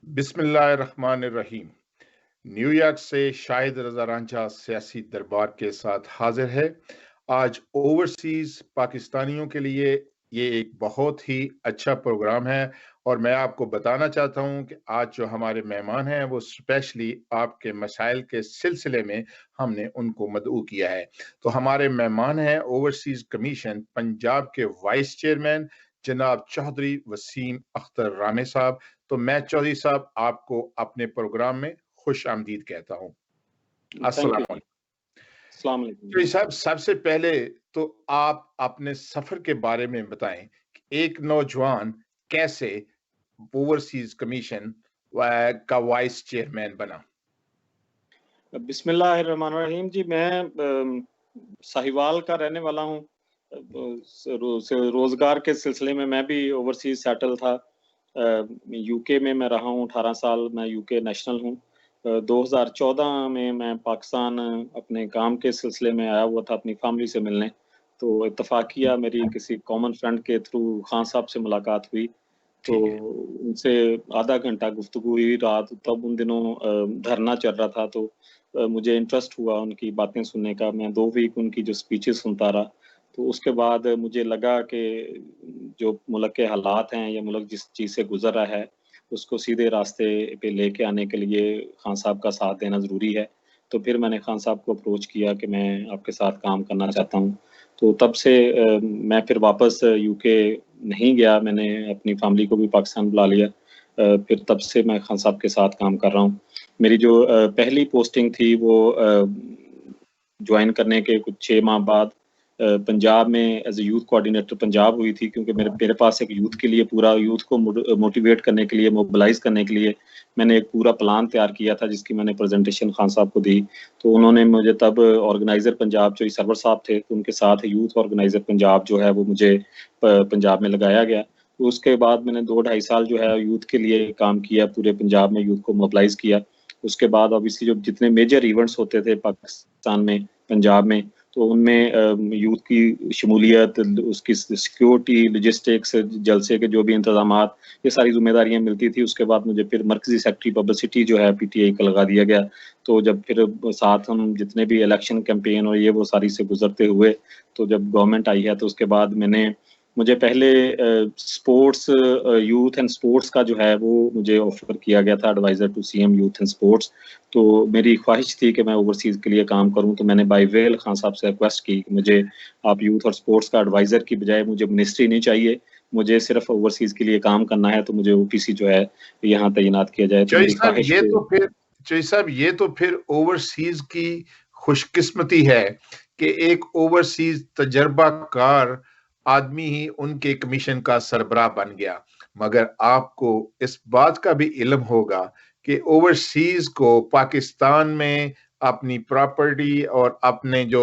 बिस्मिल्लाहिर्रहमानिर्रहीम। न्यूयॉर्क से शाहिद रजा रांझा सियासी दरबार के साथ हाजिर है। आज ओवरसीज पाकिस्तानियों के लिए ये एक बहुत ही अच्छा प्रोग्राम है और मैं आपको बताना चाहता हूं कि आज जो हमारे मेहमान हैं वो स्पेशली आपके मसाइल के सिलसिले में हमने उनको मदऊ किया है। तो हमारे मेहमान हैं ओवरसीज कमीशन पंजाब के वाइस चेयरमैन जनाब चौधरी वसीम अख्तर रामे साहब। तो मैं चौधरी साहब आपको अपने प्रोग्राम में खुश आमदीद कहता हूँ। Thank you. अस्सलाम अस्सलाम वालेकुम। चौधरी साहब, सबसे पहले तो आप अपने सफर के बारे में बताएं कि एक नौजवान कैसे ओवरसीज कमीशन का वाइस चेयरमैन बना। बिस्मिल्लाहिर्रहमानिर्रहीम जी, मैं साहिवाल का रहने वाला हूँ। रोजगार के सिलसिले में मैं भी ओवरसीज सेटल था। यूके में मैं रहा हूँ 18 साल। मैं यूके नेशनल हूँ। 2014 में मैं पाकिस्तान अपने काम के सिलसिले में आया हुआ था अपनी फैमिली से मिलने। तो इत्तफाकिया मेरी किसी कॉमन फ्रेंड के थ्रू खान साहब से मुलाकात हुई। तो ठीक है। उनसे आधा घंटा गुफ्तगू हुई रात। तब उन दिनों धरना चल रहा था, तो मुझे इंटरेस्ट हुआ उनकी बातें सुनने का। मैं 2 वीक उनकी जो स्पीचेस सुनता रहा। तो उसके बाद मुझे लगा कि जो मुल्क के हालात हैं या मुल्क जिस चीज़ से गुजर रहा है, उसको सीधे रास्ते पे लेके आने के लिए खान साहब का साथ देना ज़रूरी है। तो फिर मैंने खान साहब को अप्रोच किया कि मैं आपके साथ काम करना चाहता हूँ। तो तब से मैं फिर वापस यूके नहीं गया। मैंने अपनी फैमिली को भी पाकिस्तान बुला लिया। फिर तब से मैं खान साहब के साथ काम कर रहा हूँ। मेरी जो पहली पोस्टिंग थी वो ज्वाइन करने के कुछ 6 माह बाद पंजाब में as a youth coordinator Punjab हुई थी, क्योंकि मेरे पास एक यूथ के लिए पूरा यूथ को मोटिवेट करने के लिए, मोबिलाइज करने के लिए मैंने एक पूरा प्लान तैयार किया था, जिसकी मैंने प्रेजेंटेशन खान साहब को दी। तो उन्होंने मुझे तब ऑर्गेनाइजर पंजाब जो सरवर साहब थे, तो उनके साथ यूथ ऑर्गेनाइजर पंजाब जो है वो मुझे पंजाब में लगाया गया। तो उसके बाद मैंने 2-2.5 साल जो है यूथ के लिए काम किया, पूरे पंजाब में यूथ को मोबिलाइज किया। उसके बाद ऑब्वियसली जो जितने मेजर इवेंट्स होते थे पाकिस्तान में, पंजाब में, तो उनमें यूथ की शमूलियत, उसकी सिक्योरिटी, लॉजिस्टिक्स, जलसे के जो भी इंतजामात, ये सारी जिम्मेदारियां मिलती थी। उसके बाद मुझे फिर मरकजी सेक्रेटरी पब्लिसिटी जो है पीटीआई का लगा दिया गया। तो जब फिर साथ हम जितने भी इलेक्शन कैंपेन और ये वो सारी से गुजरते हुए, तो जब गवर्नमेंट आई है, तो उसके बाद मुझे पहले स्पोर्ट्स, यूथ एंड स्पोर्ट्स का जो है वो मुझे ऑफर किया गया था, advisor to CM youth and sports. तो मेरी ख्वाहिश थी कि मैं ओवरसीज़ के लिए काम करूं। तो मैंने बाय वेल खान साहब से रिक्वेस्ट की कि मुझे आप यूथ और स्पोर्ट्स का एडवाइज़र की बजाय मुझे मिनिस्ट्री नहीं चाहिए, मुझे सिर्फ ओवरसीज़ के लिए काम करना है, तो मुझे ओपीसी जो है यहाँ तैनात किया जाए। तो चौधरी मेरी साहब, ख्वाहिश ये तो फिर ओवरसीज की खुशकिस्मती है कि एक ओवरसीज तजर्बाकार आदमी ही उनके कमीशन का सरबराह बन गया। मगर आपको इस बात का भी इल्म होगा कि ओवरसीज को पाकिस्तान में अपनी प्रॉपर्टी और अपने जो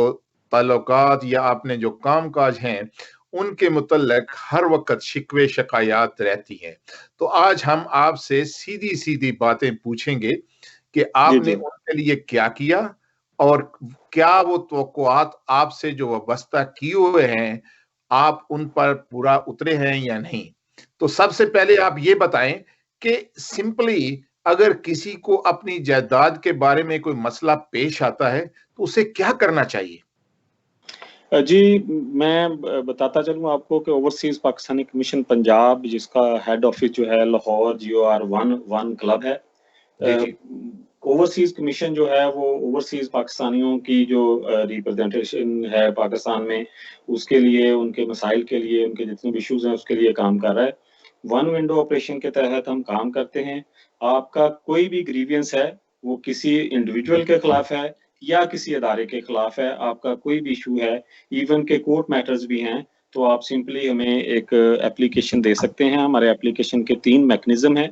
ताल्लुकात या अपने जो कामकाज हैं उनके मुतल्लिक हर वक्त शिकवे शिकायत रहती हैं। तो आज हम आपसे सीधी सीधी बातें पूछेंगे कि जी आपने जी उनके लिए क्या किया और क्या वो तवक्कुआत आपसे जो वाबस्ता किए हुए हैं आप उन पर पूरा उतरे हैं या नहीं। तो सबसे पहले आप ये बताएं कि सिंपली अगर किसी को अपनी जायदाद के बारे में कोई मसला पेश आता है तो उसे क्या करना चाहिए। जी, मैं बताता चलूँ आपको कि ओवरसीज़ पाकिस्तानी कमीशन पंजाब, जिसका हेड ऑफिस जो है लाहौर GOR 1 क्लब है। जी जी। ओवरसीज़ कमीशन जो है वो ओवरसीज़ पाकिस्तानियों की जो रिप्रेजेंटेशन है पाकिस्तान में, उसके लिए, उनके मसाइल के लिए, उनके जितने भी इश्यूज़ हैं उसके लिए काम कर रहा है। वन विंडो ऑपरेशन के तहत हम काम करते हैं। आपका कोई भी ग्रीवियंस है, वो किसी इंडिविजुअल के खिलाफ है या किसी अदारे के खिलाफ है, आपका कोई भी इशू है, इवन के कोर्ट मैटर्स भी हैं, तो आप सिंपली हमें एक एप्लीकेशन दे सकते हैं। हमारे एप्लीकेशन के 3 मैकेनिज्म हैं।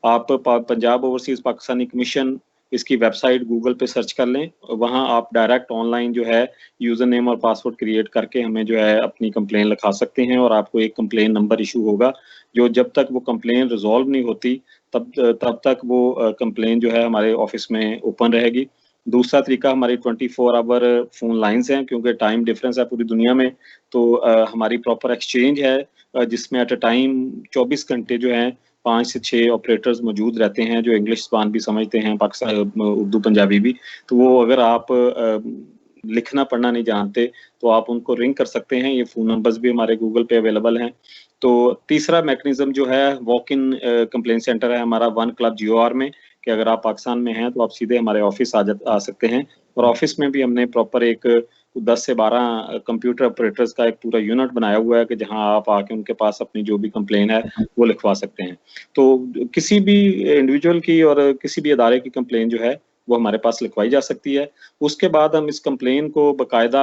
आप पंजाब ओवरसीज पाकिस्तानी कमीशन, इसकी वेबसाइट गूगल पे सर्च कर लें। वहाँ आप डायरेक्ट ऑनलाइन जो है यूज़र नेम और पासवर्ड क्रिएट करके हमें जो है अपनी कंप्लेन लिखा सकते हैं, और आपको एक कंप्लेन नंबर इशू होगा, जो जब तक वो कंप्लेन रिजॉल्व नहीं होती तब तक वो कंप्लेन जो है हमारे ऑफिस में ओपन रहेगी। दूसरा तरीका, हमारी 24 आवर फ़ोन लाइन्स हैं, क्योंकि टाइम डिफरेंस है पूरी दुनिया में। तो हमारी प्रॉपर एक्सचेंज है, जिसमें एट अ टाइम 24 घंटे जो हैं 5 से 6 ऑपरेटर्स मौजूद रहते हैं जो इंग्लिश ज़बान भी समझते हैं, उर्दू पंजाबी भी। तो वो अगर आप लिखना पढ़ना नहीं जानते तो आप उनको रिंग कर सकते हैं। ये फ़ोन नंबर्स भी हमारे गूगल पे अवेलेबल हैं। तो तीसरा मैकेनिज़्म जो है वॉक इन कंप्लेंट सेंटर है हमारा वन क्लब GOR में, कि अगर आप पाकिस्तान में हैं तो आप सीधे हमारे ऑफ़िस आ सकते हैं। और ऑफ़िस में भी हमने प्रॉपर एक 10 से 12 कंप्यूटर ऑपरेटर्स का एक पूरा यूनिट बनाया हुआ है कि जहाँ आप आके उनके पास अपनी जो भी कंप्लेन है वो लिखवा सकते हैं। तो किसी भी इंडिविजुअल की और किसी भी इदारे की कंप्लेन जो है वो हमारे पास लिखवाई जा सकती है। उसके बाद हम इस कंप्लेन को बाकायदा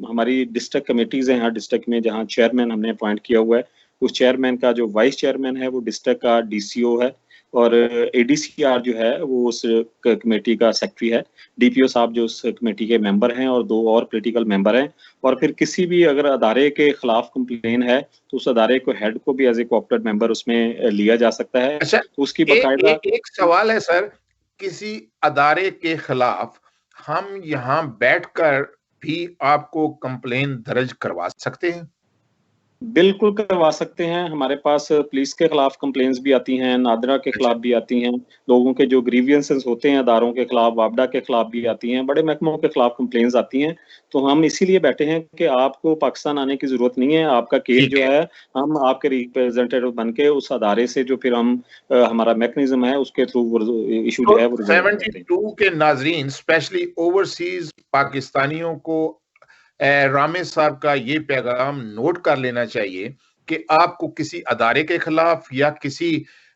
हमारी डिस्ट्रिक्ट कमिटीज़ हैं हर डिस्ट्रिक्ट में, जहाँ चेयरमैन हमने अपॉइंट किया हुआ है। उस चेयरमैन का जो वाइस चेयरमैन है वो डिस्ट्रिक्ट का DCO है, और ADCR जो है वो उस कमेटी का सेक्रेटरी है। DPO साहब जो उस कमेटी के मेंबर हैं, और 2 और पॉलिटिकल मेंबर हैं। और फिर किसी भी अगर अदारे के खिलाफ कंप्लेन है तो उस अदारे को हेड को भी एज ए कोऑपरेटिव मेंबर उसमें लिया जा सकता है। अच्छा, तो उसकी एक बाकायदा एक एक सवाल है सर, किसी अदारे के खिलाफ हम यहाँ बैठकर भी आपको कंप्लेन दर्ज करवा सकते हैं? बिल्कुल करवा सकते हैं। हमारे पास पुलिस के खिलाफ कंप्लेंट्स भी आती हैं, नादरा के अच्छा, खिलाफ भी आती हैं, लोगों के जो ग्रीवियंसेस होते हैं अदारों के खिलाफ, वापडा के खिलाफ भी आती हैं, बड़े महकमों के खिलाफ कंप्लेंट्स आती हैं। तो हम इसीलिए बैठे हैं कि आपको पाकिस्तान आने की ज़रूरत नहीं है, आपका केस ठीक जो है। है हम आपके रिप्रेजेंटेटिव बन के उस अदारे से जो फिर हम हमारा मैकेनिज़्म है उसके थ्रू वो इश्यू तो जो है वो रिज़ॉल्व करते हैं। 72 के नाज़रीन स्पेशली ओवरसीज़ पाकिस्तानियों को रामेश साहब का ये पैगाम नोट कर लेना चाहिए कि आपको किसी अदारे के खिलाफ या किसी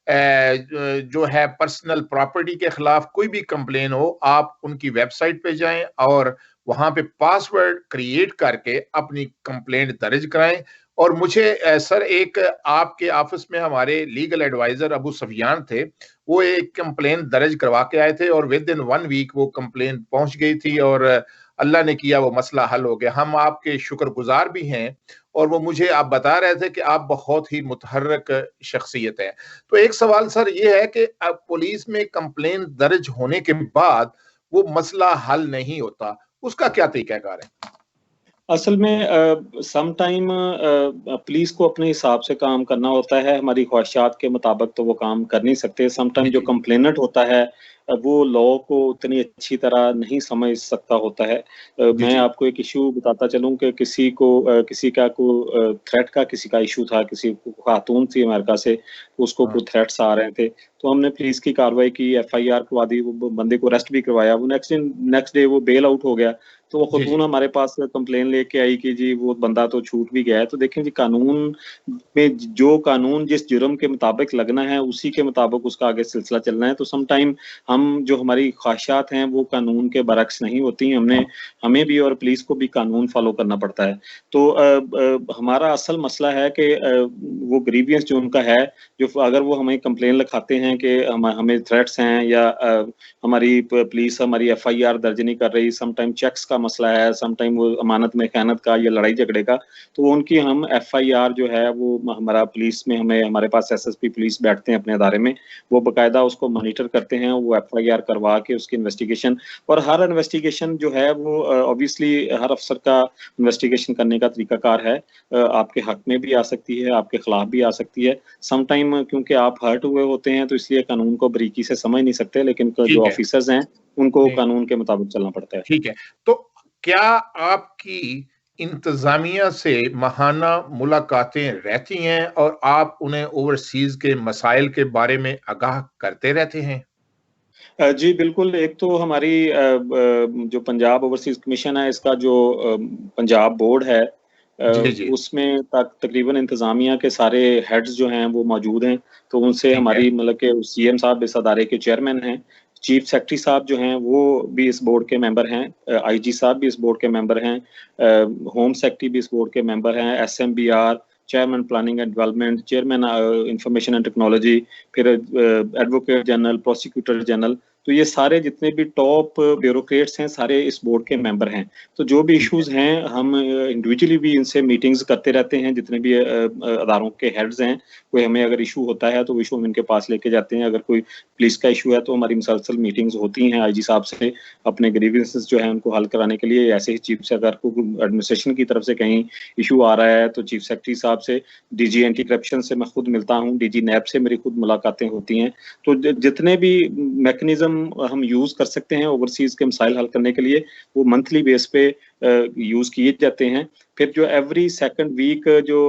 जो है पर्सनल प्रॉपर्टी के खिलाफ कोई भी कंप्लेन हो, आप उनकी वेबसाइट पे जाएं और वहां पे पासवर्ड क्रिएट करके अपनी कंप्लेंट दर्ज कराएं। और मुझे सर, एक आपके ऑफिस में हमारे लीगल एडवाइजर अबू सफियान थे, वो एक कंप्लेन दर्ज करवा के आए थे और विद इन 1 वीक वो कंप्लेन पहुंच गई थी और अल्लाह ने किया वो मसला हल हो गया। हम आपके शुक्रगुजार भी हैं और वो मुझे आप बता रहे थे कि आप बहुत ही मुतहर्रिक शख्सियत हैं। तो एक सवाल सर ये है कि अब पुलिस में कंप्लेन दर्ज होने के बाद वो मसला हल नहीं होता, उसका क्या तरीकाकार है? असल में सम टाइम पुलिस को अपने हिसाब से काम करना होता है, हमारी ख्वाहिशात के मुताबिक तो वो काम कर नहीं सकते। सम टाइम जी, जो जी। कंप्लेनेंट होता है वो लॉ को उतनी अच्छी तरह नहीं समझ सकता होता है। जी, मैं जी। आपको एक इश्यू बताता चलूँ कि किसी का थ्रेट का किसी का इश्यू था, किसी खातून थी अमेरिका से, उसको हाँ, कुछ थ्रेट्स आ रहे थे। तो हमने पुलिस की कार्रवाई की, FIR करवा दी, वो बंदे को अरेस्ट भी करवाया। वो नेक्स्ट डे वो बेल आउट हो गया। तो वो जी, जी। खातून हमारे पास कंप्लेन लेके आई कि जी वो बंदा तो छूट भी गया है। तो देखें जी, कानून में जो कानून जिस जुर्म के मुताबिक लगना है उसी के मुताबिक उसका आगे सिलसिला चलना है। तो सम टाइम हम जो हमारी ख्वाहिशात हैं वो कानून के बरअक्स नहीं होती। हमें भी और पुलिस को भी कानून फॉलो करना पड़ता है। तो हमारा असल मसला है कि वो ग्रीवियंस जो उनका है, जो अगर वो हमें कंप्लेन लिखाते हैं कि हमें थ्रेट्स हैं या हमारी पुलिस हमारी FIR दर्ज नहीं कर रही, सम टाइम चेक्स का मसला है, सम टाइम वो अमानत में खयानत का या लड़ाई झगड़े का, तो वो उनकी हम FIR जो है वो हमारा पुलिस में हमारे पास SSP पुलिस बैठते हैं अपने अदारे में, वो बाकायदा उसको मॉनिटर करते हैं, वो FIR करवा के उसकी इन्वेस्टिगेशन। और हर इन्वेस्टिगेशन जो है वो ऑब्वियसली हर अफसर का इन्वेस्टिगेशन करने का तरीकाकार है। आपके हक में भी आ सकती है, आपके खिलाफ भी आ सकती है। सम टाइम क्योंकि आप हर्ट हुए होते हैं तो इसलिए कानून को बारीकी से समझ नहीं सकते, लेकिन जो ठीक है। ऑफिसर्स हैं उनको नहीं, कानून के मुताबिक चलना पड़ता है। ठीक है। तो क्या आपकी इंतज़ामिया से माहाना मुलाकातें रहती हैं और आप उन्हें ओवरसीज़ के मसाइल के बारे में आगाह करते रहते हैं? जी बिल्कुल, एक तो हमारी जो पंजाब ओवरसीज़ कमीशन है इसका जो पंजाब बोर्ड है, जी, जी। उसमें तकरीबन इंतज़ामिया के सारे हेड्स जो हैं वो मौजूद हैं। तो उनसे ठीक है। हमारी मतलब कि CM साहब इस अदारे के चेयरमैन हैं। चीफ सेक्रेटरी साहब जो हैं वो भी इस बोर्ड के मेंबर हैं। IG साहब भी इस बोर्ड के मेंबर हैं। होम सेक्रेटरी भी इस बोर्ड के मेंबर हैं। SMBR, chairman planning and development, chairman information and technology, फिर एडवोकेट जनरल, प्रोसिक्यूटर जनरल। तो ये सारे जितने भी टॉप ब्यूरोक्रेट्स हैं सारे इस बोर्ड के मेंबर हैं। तो जो भी इश्यूज हैं हम इंडिविजुअली भी इनसे मीटिंग्स करते रहते हैं, जितने भी अदारों के हेड्स हैं, कोई हमें अगर इशू होता है तो वो इशू हम इनके पास लेके जाते हैं। अगर कोई पुलिस का इशू है तो हमारी मुसलसल मीटिंग्स होती हैं आईजी साहब से अपने ग्रीवेंसेस जो है उनको हल कराने के लिए। ऐसे ही चीफ से अगर कोई एडमिनिस्ट्रेशन की तरफ से कहीं इशू आ रहा है तो चीफ सेक्रेटरी साहब से, डीजी एंटी करप्शन से मैं खुद मिलता हूँ, डीजी नैब से मेरी खुद मुलाकातें होती हैं। तो जितने भी मैकेनिज्म हम यूज कर सकते हैं ओवरसीज के मसाइल हल करने के लिए वो मंथली बेस पे यूज किए जाते हैं। फिर जो एवरी सेकंड वीक जो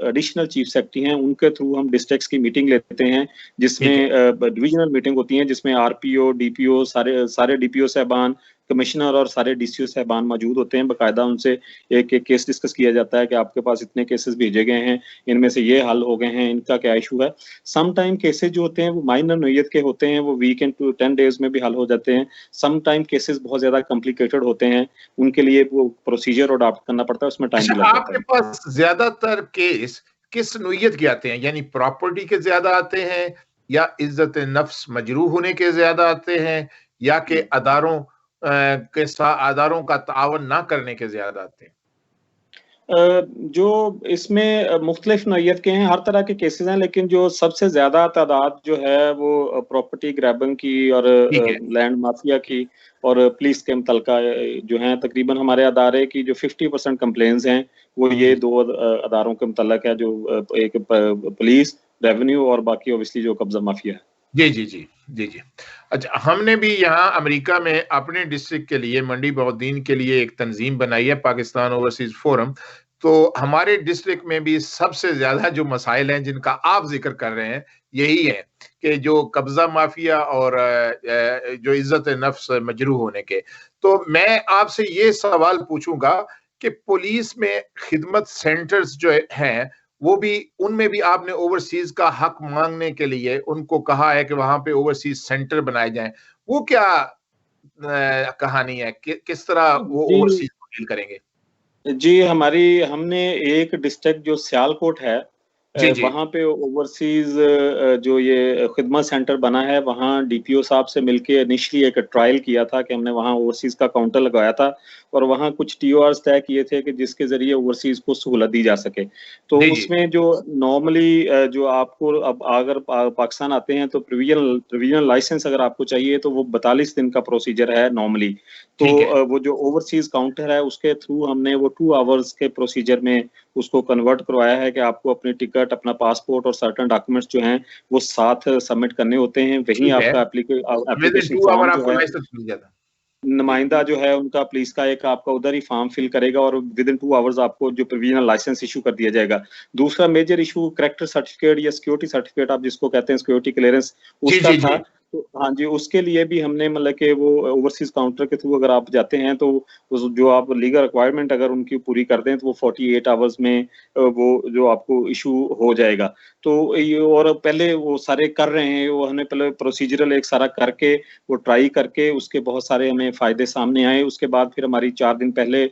एडिशनल चीफ सेक्रेटरी हैं उनके थ्रू हम डिस्ट्रिक्ट्स की मीटिंग लेते हैं, जिसमें डिविजनल मीटिंग होती है, जिसमें आरपीओ, डीपीओ, सारे डीपीओ साहबान, कमिश्नर और सारे डीसीओ साहबान मौजूद होते हैं। बाकायदा उनसे एक एक केस डिस्कस किया जाता है कि आपके पास इतने केसेस भेजे गए हैं, इनमें से ये हल हो गए हैं, इनका क्या इशू है। सम टाइम केसेस जो होते हैं वो माइनर नोयत के होते हैं, वो वीक एंड 10 डेज में भी हल हो जाते हैं। सम टाइम केसेस बहुत ज्यादा कॉम्प्लिकेटेड होते हैं, उनके लिए वो प्रोसीजर अडॉप्ट करना पड़ता है, उसमें टाइम भी लग जाता आपके है। पास ज्यादातर केस किस नोयत के आते हैं, यानी प्रॉपर्टी के ज्यादा आते हैं या इज्जत नफ्स मजरूह होने के ज्यादा आते हैं या कि के साथ अदारों का तावन ना करने के ज्यादा आते हैं? जो इसमें मुख्तलिफ नौइयत के हैं, हर तरह के केसेस हैं, लेकिन जो सबसे ज्यादा तादाद जो है वो प्रॉपर्टी ग्रैबिंग की और ठीक है। लैंड माफिया की और पुलिस के मुतलका जो हैं, तकरीबन हमारे अदारे की जो 50% कंप्लेंट्स हैं वो ये दो अदारों के मुतल्लक है, जो एक पुलिस, रेवेन्यू और बाकी ओबियसली जो कब्जा माफिया है। जी जी जी जी जी। अच्छा, हमने भी यहाँ अमेरिका में अपने डिस्ट्रिक्ट के लिए, मंडी बौद्दीन के लिए एक तंजीम बनाई है, पाकिस्तान ओवरसीज फोरम। तो हमारे डिस्ट्रिक्ट में भी सबसे ज्यादा जो मसाइल हैं जिनका आप जिक्र कर रहे हैं यही है कि जो कब्जा माफिया और जो इज्जत नफ्स मजरूह होने के। तो मैं आपसे ये सवाल पूछूंगा कि पुलिस में खिदमत सेंटर्स जो हैं वो भी, उनमें भी आपने ओवरसीज का हक मांगने के लिए उनको कहा है कि वहां पे ओवरसीज सेंटर बनाए जाएं। वो क्या कहानी है किस तरह वो जी ओवरसीज को डील करेंगे? जी, हमने एक डिस्ट्रिक्ट जो सियालकोट है, जी जी वहाँ पे ओवरसीज जो ये खिदमत सेंटर बना है, वहाँ डीपीओ साहब से मिलके इनिशियली एक ट्रायल किया था कि हमने वहाँ ओवरसीज का काउंटर लगाया था और वहाँ कुछ टीओआर्स तय किए थे कि जिसके जरिए ओवरसीज को सहूलत दी जा सके। तो जी जी उसमें जो नॉर्मली जो आपको अब अगर पाकिस्तान आते हैं तो प्रोविजनल लाइसेंस अगर आपको चाहिए तो वो 42 दिन का प्रोसीजर है नॉर्मली। तो ठीक है। वो जो ओवरसीज काउंटर है उसके थ्रू हमने वो 2 आवर्स के प्रोसीजर में उसको कन्वर्ट करवाया है कि आपको अपनी टिकट, अपना पासपोर्ट और सर्टेन डॉक्यूमेंट्स जो हैं वो साथ सबमिट करने होते हैं। वहीं ठीक है। आपका within application 2 hour form जो आपको है, लाइसेंस मिल जाता। जी नुमाइंदा जो है उनका पुलिस का एक आपका उधर ही फॉर्म फिल करेगा और विद इन 2 आवर्स आपको जो प्रोविजनल लाइसेंस इशू कर दिया जाएगा। दूसरा मेजर इशू कैरेक्टर सर्टिफिकेट या सिक्योरिटी सर्टिफिकेट आप जिसको कहते हैं, सिक्योरिटी क्लियरेंस, जी उसका जी था। जी। तो हाँ जी, उसके लिए भी हमने मतलब कि वो ओवरसीज काउंटर के थ्रू अगर आप जाते हैं तो उस जो आप लीगल रिक्वायरमेंट अगर उनकी पूरी कर दें तो वो 48 आवर्स में वो जो आपको इशू हो जाएगा। तो ये और पहले वो सारे कर रहे हैं, वो हमने पहले प्रोसीजरल एक सारा करके वो ट्राई करके उसके बहुत सारे हमें फायदे सामने आए। उसके बाद फिर हमारी 4 दिन पहले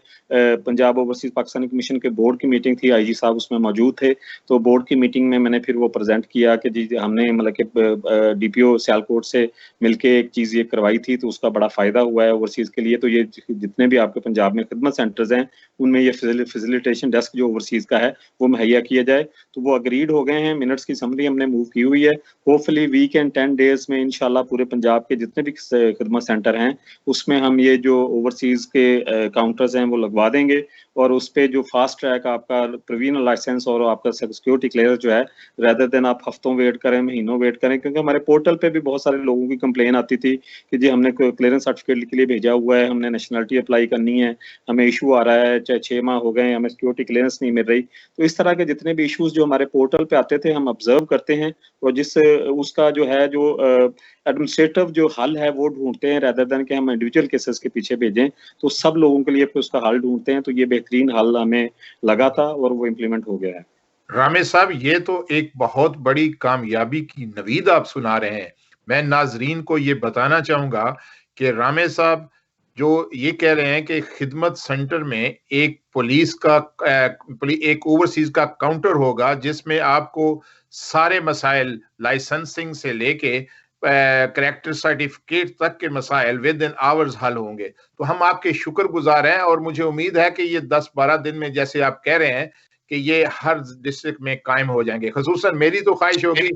पंजाब ओवरसीज पाकिस्तानी कमीशन के बोर्ड की मीटिंग थी, आईजी साहब उसमें मौजूद थे। तो बोर्ड की मीटिंग में मैंने फिर वो प्रेजेंट किया कि जी हमने मतलब कि डीपीओ सियालकोट से मिलके एक चीज ये करवाई थी तो उसका बड़ा फायदा हुआ है ओवरसीज के लिए। तो ये जितने भी आपके पंजाब में खिदमत सेंटर्स हैं उनमें ये फैसिलिटेशन डेस्क जो ओवरसीज का है वो मुहैया किया जाए। तो वो अग्रीड हो गए हैं, मिनट्स की समरी हमने मूव की हुई है। होपफुली वीक एंड 10 डेज में इंशाल्लाह पूरे पंजाब के जितने भी खिदमत सेंटर हैं उसमें हम ये जो ओवरसीज के काउंटर्स हैं वो लगवा देंगे और उस पे जो फास्ट ट्रैक आपका प्रोविजनल लाइसेंस और आपका सिक्योरिटी क्लियरेंस जो है, रेदर देन आप हफ्तों वेट करें, महीनों वेट करें, क्योंकि हमारे पोर्टल पे भी बहुत सारे लोगों की कंप्लेन आती थी कि जी हमने क्लियरेंस सर्टिफिकेट के लिए भेजा हुआ है, हमने नेशनलिटी अप्लाई करनी है, हमें इशू आ रहा है, चाहे 6 माह हो गए, हमें सिक्योरिटी क्लियरेंस नहीं मिल रही। तो इस तरह के जितने भी इश्यूज जो हमारे पोर्टल पे आते थे हम ऑब्जर्व करते हैं और जिस उसका जो है जो एडमिनिस्ट्रेटिव जो हल है वो ढूंढते हैं, रेदर देन कि हम इंडिविजुअल केसेस के पीछे भेजें। तो सब लोगों के लिए फिर उसका हल ढूंढते हैं। तो ये बेहतरीन हल हमें लगा था और वो इम्प्लीमेंट हो गया है। रामेश साहब, ये तो एक बहुत बड़ी कामयाबी की नवीद आप सुना रहे हैं। मैं नाजरीन को ये बताना चाहूंगा कि रामेश साहब जो ये कह रहे हैं कि खिदमत सेंटर में एक पुलिस का एक ओवरसीज का काउंटर होगा जिसमें आपको सारे मसाइल लाइसेंसिंग से लेके करेक्टर सर्टिफिकेट तक के मसाइल विद इन आवर्स हल होंगे। तो हम आपके शुक्रगुजार हैं और मुझे उम्मीद है कि ये 10-12 दिन में जैसे आप कह रहे हैं कि ये हर डिस्ट्रिक्ट में कायम हो जाएंगे। खसूसन मेरी तो ख्वाहिश होगी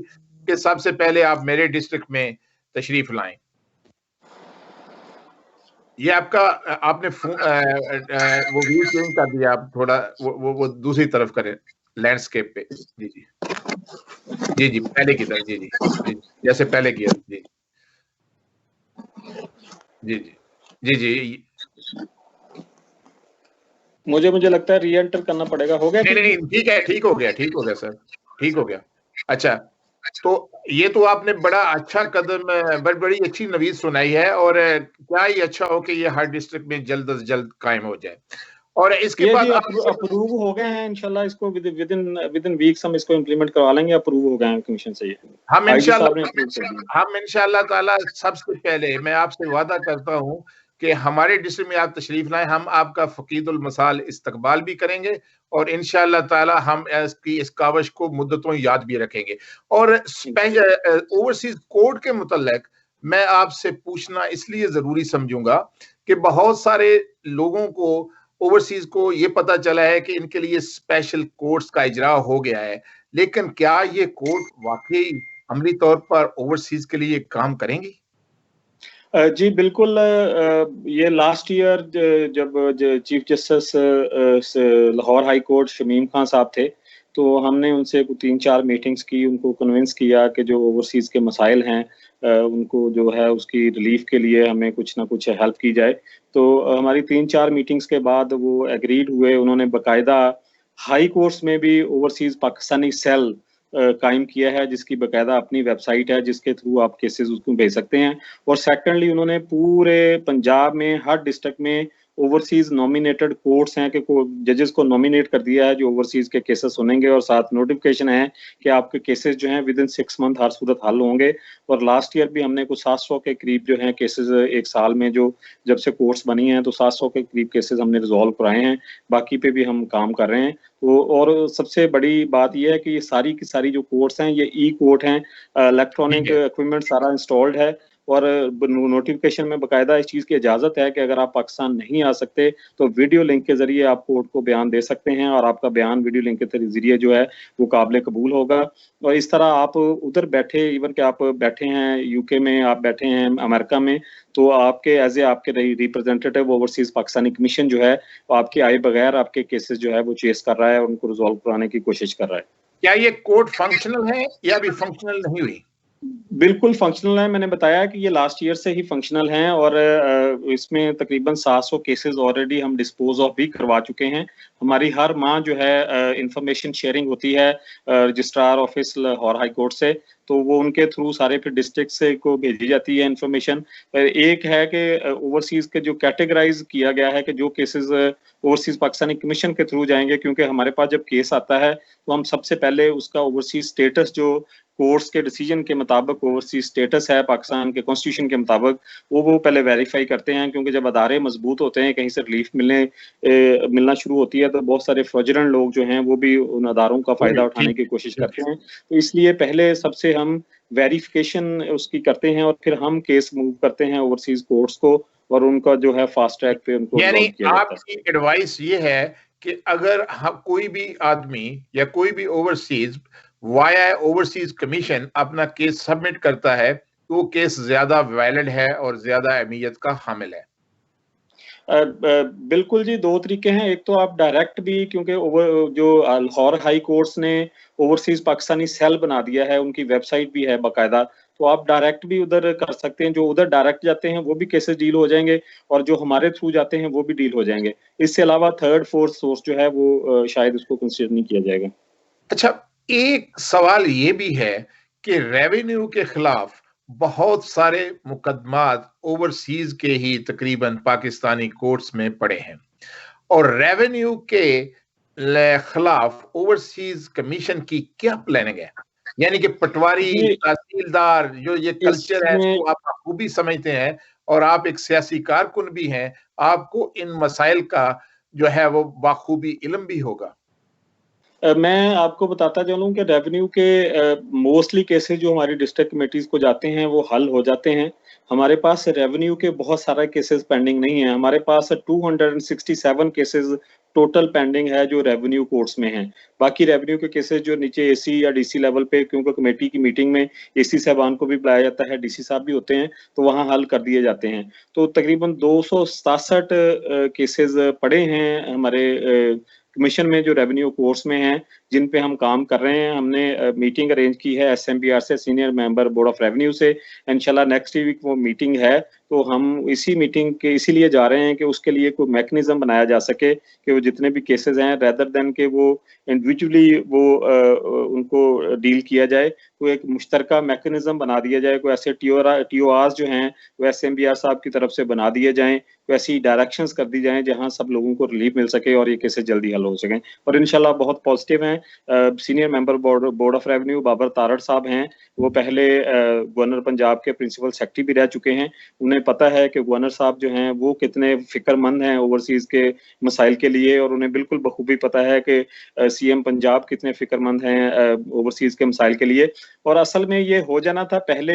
कि सबसे पहले आप मेरे डिस्ट्रिक्ट में तशरीफ लाएं। ये आपका आपने वो व्यू चेंज कर दिया, आप थोड़ा वो दूसरी तरफ करें लैंडस्केप पे। जी जी जी जी पहले की तरह, जी जी जी जैसे पहले किया। जी जी जी जी जी मुझे लगता है री एंटर करना पड़ेगा। हो गया? नहीं नहीं ठीक है, ठीक हो गया सर, ठीक हो गया। अच्छा, तो ये तो आपने बड़ा अच्छा कदम, बड़ी अच्छी नवीज सुनाई है, और क्या ही अच्छा हो कि ये हर डिस्ट्रिक्ट में जल्द अज जल्द कायम हो जाए। और इसके बाद अप्रूव हो गए हैं इंशाल्लाह, इसको विद इन वीक्स हम इसको इम्प्लीमेंट करवा लेंगे। अप्रूव हो गए हैं कमीशन से। हम इंशाल्लाह ताला सबसे पहले मैं आपसे वादा करता हूं कि हमारे डिस्ट्रिक्ट में आप तशरीफ लाएं, हम आपका फकीदुल मसाल इस्तकबाल भी करेंगे और इंशाल्लाह ताला हम इस कावश को मुद्दतों याद भी रखेंगे। और ओवरसीज कोड के मुतल्लिक मैं आपसे पूछना इसलिए जरूरी समझूंगा कि बहुत सारे लोगों को ओवरसीज को ये पता चला है कि इनके लिए स्पेशल कोर्ट्स का इजरा हो गया है, लेकिन क्या ये कोर्ट वाकई अमली तौर पर ओवरसीज के लिए काम करेंगी? जी बिल्कुल। ये लास्ट ईयर जब chief justice Lahore high court Shamim Khan साहब थे, तो हमने उनसे 3-4 मीटिंग्स की, उनको कन्विंस किया कि जो ओवरसीज के मसाइल हैं उनको जो है उसकी रिलीफ के लिए हमें कुछ ना कुछ हेल्प की जाए। तो हमारी 3-4 मीटिंग्स के बाद वो एग्रीड हुए। उन्होंने बाकायदा हाई कोर्ट्स में भी ओवरसीज पाकिस्तानी सेल कायम किया है, जिसकी बाकायदा अपनी वेबसाइट है, जिसके थ्रू आप केसेस उसको भेज सकते हैं। और सेकेंडली उन्होंने पूरे पंजाब में हर डिस्ट्रिक्ट में ओवरसीज नॉमिनेटेड कोर्ट्स हैं कि जजेस को नॉमिनेट कर दिया है जो ओवरसीज के केसेस सुनेंगे, और साथ नोटिफिकेशन है कि आपके केसेस जो हैं विद इन 6 मंथ हर सूरत हल होंगे। और लास्ट ईयर भी हमने कुछ 700 के करीब जो हैं केसेस एक साल में, जो जब से कोर्ट्स बनी हैं, तो 700 के करीब केसेस हमने रिजॉल्व कराए हैं। बाकी पे भी हम काम कर रहे हैं। तो और सबसे बड़ी बात यह है कि ये सारी की सारी जो कोर्ट्स हैं ये ई कोर्ट हैं, इलेक्ट्रॉनिक इक्विपमेंट सारा इंस्टॉल्ड है, और नोटिफिकेशन में बाकायदा इस चीज़ की इजाज़त है कि अगर आप पाकिस्तान नहीं आ सकते तो वीडियो लिंक के ज़रिए आप कोर्ट को बयान दे सकते हैं, और आपका बयान वीडियो लिंक के ज़रिए जो है वो काबिल कबूल होगा। और इस तरह आप उधर बैठे, इवन कि आप बैठे हैं यूके में, आप बैठे हैं अमेरिका में, तो आपके एज ए आपके रिप्रेजेंटेटिव ओवरसीज पाकिस्तानी कमीशन जो है वो आपके आए बगैर आपके केसेस जो है वो चेस कर रहा है और उनको रिजॉल्व कराने की कोशिश कर रहा है। क्या ये कोर्ट फंक्शनल है या भी फंक्शनल नहीं हुई? बिल्कुल फंक्शनल है। मैंने बताया कि ये लास्ट ईयर से ही फंक्शनल हैं, और इसमें तकरीबन 700 केसेस ऑलरेडी हम डिस्पोज ऑफ भी करवा चुके हैं। हमारी हर माह जो है इंफॉर्मेशन शेयरिंग होती है registrar office Lahore high court से, तो वो उनके थ्रू सारे फिर डिस्ट्रिक्ट से को भेजी जाती है इंफॉर्मेशन। एक है कि ओवरसीज के जो कैटेगराइज किया गया है कि जो केसेस ओवरसीज पाकिस्तानी कमीशन के थ्रू जाएंगे, क्योंकि हमारे पास जब केस आता है तो हम सबसे पहले उसका ओवरसीज स्टेटस जो कोर्ट्स के डिसीजन के मुताबिक ओवरसीज स्टेटस है पाकिस्तान के कॉन्स्टिट्यूशन के मुताबिक, वो पहले वेरीफाई करते हैं, क्योंकि जब अदारे मजबूत होते हैं, कहीं से रिलीफ मिलना शुरू होती है, तो बहुत सारे फ्रॉडुलेंट लोग जो हैं वो भी उन अदारों का फायदा उठाने की कोशिश करते हैं। तो इसलिए पहले सबसे हम वेरिफिकेशन उसकी करते हैं और फिर हम केस मूव करते हैं ओवरसीज कोर्ट्स को, और उनका जो है फास्ट ट्रैक पे उनको यानी आपकी एडवाइस ये है कि अगर कोई भी आदमी या कोई भी ओवरसीज वाया ओवरसीज कमीशन अपना केस सबमिट करता है तो वो केस ज्यादा वैलिड है और ज्यादा अहमियत का हामिल है? बिल्कुल जी, 2 तरीके हैं। एक तो आप डायरेक्ट भी, क्योंकि जो लाहौर हाई कोर्ट्स ने ओवरसीज पाकिस्तानी सेल बना दिया है, उनकी वेबसाइट भी है बाकायदा, तो आप डायरेक्ट भी उधर कर सकते हैं। जो उधर डायरेक्ट जाते हैं वो भी केसेस डील हो जाएंगे, और जो हमारे थ्रू जाते हैं वो भी डील हो जाएंगे। इससे अलावा थर्ड फोर्थ सोर्स जो है वो शायद उसको कंसीडर नहीं किया जाएगा। अच्छा, एक सवाल ये भी है कि रेवेन्यू के खिलाफ बहुत सारे मुकदमात ओवरसीज के ही तकरीबन पाकिस्तानी कोर्ट्स में पड़े हैं, और रेवेन्यू के खिलाफ ओवरसीज कमीशन की क्या प्लानिंग है? यानी कि पटवारी, तहसीलदार, जो ये कल्चर है इसको आप खूबी समझते हैं और आप एक सियासी कारकुन भी हैं, आपको इन मसाइल का जो है वो बाखूबी इल्म भी होगा। मैं आपको बताता चलूँ कि रेवेन्यू के मोस्टली केसेस जो हमारी डिस्ट्रिक्ट कमेटीज़ को जाते हैं वो हल हो जाते हैं। हमारे पास रेवेन्यू के बहुत सारे केसेस पेंडिंग नहीं है। हमारे पास 267 केसेस टोटल पेंडिंग है जो रेवेन्यू कोर्ट्स में हैं। बाकी रेवेन्यू के केसेस जो नीचे एसी या डीसी लेवल पे, क्योंकि कमेटी की मीटिंग में एसी साहबान को भी बुलाया जाता है, डीसी साहब भी होते हैं, तो वहाँ हल कर दिए जाते हैं। तो तकरीबन 267 केसेस पड़े हैं हमारे कमीशन में जो रेवेन्यू कोर्ट्स में हैं, जिन पे हम काम कर रहे हैं। हमने मीटिंग अरेंज की है एसएमबीआर से, senior member board of revenue से। इंशाल्लाह नेक्स्ट वीक वो मीटिंग है, तो हम इसी मीटिंग के इसीलिए जा रहे हैं कि उसके लिए कोई मैकेनिज्म बनाया जा सके कि वो जितने भी केसेस हैं, रेदर देन के वो इंडिविजुअली वो उनको डील किया जाए, कोई एक मुश्तरका मैकेनिज्म बना दिया जाए, कोई ऐसे टीओआर्स जो हैं वो एसएमबीआर साहब की तरफ से बना दिए जाएं, वैसी डायरेक्शंस कर दी जाएं जहां सब लोगों को रिलीफ मिल सके और ये केसेस जल्दी हल हो सकें। और इंशाल्लाह बहुत पॉजिटिव हैं। Senior member board of revenue Babar Tarar साहब हैं, वो पहले गवर्नर पंजाब के प्रिंसिपल सेक्रेटरी भी रह चुके हैं। उन्हें पता है कि गवर्नर साहब जो हैं वो कितने फिक्रमंद हैं ओवरसीज के मसाइल के लिए, और उन्हें बिल्कुल बखूबी पता है कि सीएम पंजाब कितने फिक्रमंद हैं ओवरसीज के मसाइल के लिए। और असल में ये हो जाना था पहले।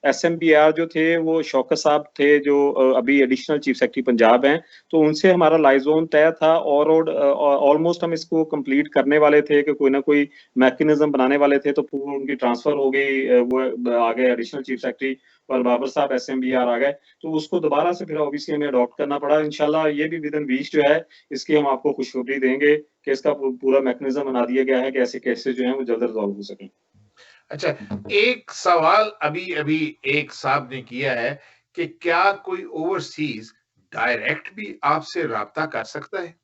एसएमबीआर जो थे वो शौकत साहब थे, जो अभी एडिशनल चीफ सेक्रेटरी पंजाब हैं, तो उनसे हमारा लाइजोन तय था और ऑलमोस्ट हम इसको कंप्लीट करने वाले थे कि कोई ना कोई मैकेनिज्म बनाने वाले थे। तो उनकी ट्रांसफर हो गई, वो आ गए एडिशनल चीफ सेक्रेटरी, और बाबर साहब एसएमबीआर आ गए, तो उसको दोबारा से फिर ऑब्वियसली हमें अडॉप्ट करना पड़ा। इंशाल्लाह ये भी विद इन वीक जो है, इसकी हम आपको खुशखबरी देंगे कि इसका पूरा मैकेनिज्म बना दिया गया है कि ऐसे केसेस जो हैं वो जल्द रिजॉल्व हो सकें। अच्छा, एक सवाल अभी अभी एक साहब ने किया है कि क्या कोई ओवरसीज डायरेक्ट भी आपसे राब्ता कर सकता है?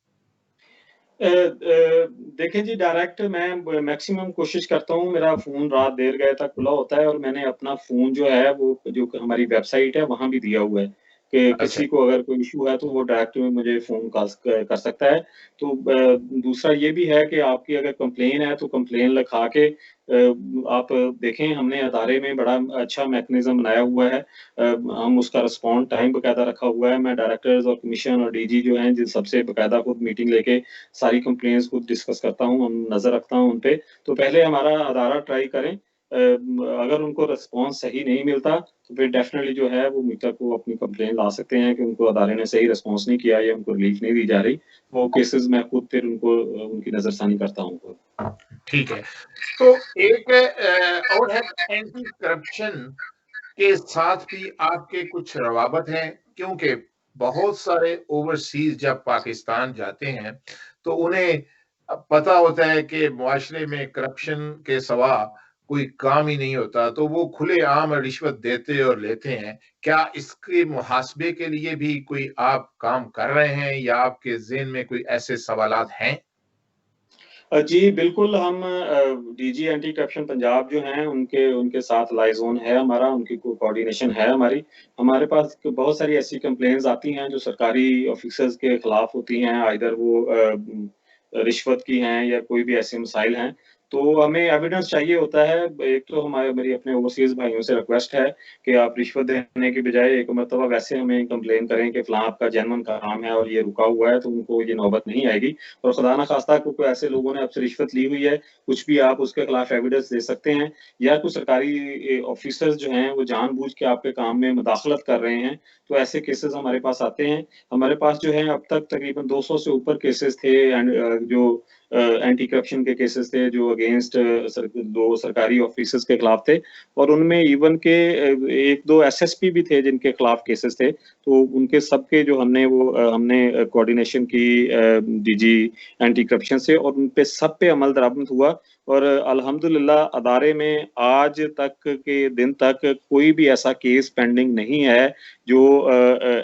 देखें जी, डायरेक्ट मैं मैक्सिमम कोशिश करता हूँ, मेरा फ़ोन रात देर गए तक खुला होता है, और मैंने अपना फ़ोन जो है वो जो हमारी वेबसाइट है वहाँ भी दिया हुआ है कि अच्छा, किसी को अगर कोई इश्यू है तो वो डायरेक्ट में मुझे फ़ोन कर सकता है। तो दूसरा ये भी है कि आपकी अगर कंप्लेन है तो कंप्लेन लिखा के आप देखें, हमने अदारे में बड़ा अच्छा मैकेनिज़्म बनाया हुआ है। हम उसका रिस्पॉन्ड टाइम बाकायदा रखा हुआ है। मैं डायरेक्टर्स और कमीशन और डीजी जो हैं, जिन सबसे बाकायदा खुद मीटिंग लेके सारी कंप्लेंट्स को डिस्कस करता हूँ, हम नज़र रखता हूँ उन पे। तो पहले हमारा अदारा ट्राई करें, अगर उनको रिस्पॉन्स सही नहीं मिलता, तो फिर डेफ़िनेटली जो है वो मीटर को अपनी कंप्लेन ला सकते हैं कि उनको अदारे ने सही रिस्पॉन्स नहीं किया या उनको रिलीफ़ नहीं दी जा रही। वो केसेज़ मैं खुद फिर उनको उनकी नज़रसानी करता हूँ खुद। ठीक है। तो एक और है, एंटी करप्शन के साथ भी आपके कुछ रवाबत हैं, क्योंकि बहुत सारे ओवरसीज जब पाकिस्तान जाते हैं तो उन्हें पता होता है कि मुआशरे में करप्शन के सिवा कोई काम ही नहीं होता, तो वो खुलेआम रिश्वत देते और लेते हैं। क्या इसके मुहासबे के लिए भी कोई आप काम कर रहे हैं या आपके ज़हन में कोई ऐसे सवालात हैं? जी, बिल्कुल, हम डीजी एंटी करप्शन पंजाब जो हैं, उनके उनके साथ लाइज़ोन है हमारा, उनकी कोऑर्डिनेशन है हमारी। हमारे पास बहुत सारी ऐसी कंप्लेंट्स आती हैं जो सरकारी ऑफ़िसर्स के खिलाफ होती हैं, आइदर वो रिश्वत की हैं या कोई भी ऐसे मसाइल हैं। तो हमें एविडेंस चाहिए होता है। एक तो मेरी अपने ओवरसीज़ भाइयों से रिक्वेस्ट है कि आप रिश्वत देने की बजाय एक मर्तबा वैसे हमें कंप्लेन करें कि फलाँ आपका जेन्युइन काम है और ये रुका हुआ है, तो उनको ये नौबत नहीं आएगी। और खुदा ना खास्ता को कोई ऐसे लोगों ने आपसे रिश्वत ली हुई है, कुछ भी आप उसके खिलाफ एविडेंस दे सकते हैं, या कुछ सरकारी ऑफिसर्स जो हैं वो जानबूझ के आपके काम में मुदाखलत कर रहे हैं, तो ऐसे केसेस हमारे पास आते हैं। हमारे पास जो है अब तक तकरीबन 200 से ऊपर केसेस थे, एंड जो एंटी करप्शन के केसेस थे जो अगेंस्ट 2 सरकारी ऑफिसर्स के खिलाफ थे, और उनमें इवन के 1-2 एसएसपी भी थे जिनके खिलाफ केसेस थे। तो उनके सबके जो हमने कोऑर्डिनेशन की डीजी एंटी करप्शन से, और उन पे सब पे अमल दरामद हुआ, और अल्हम्दुलिल्लाह अदारे में आज तक के दिन तक कोई भी ऐसा केस पेंडिंग नहीं है जो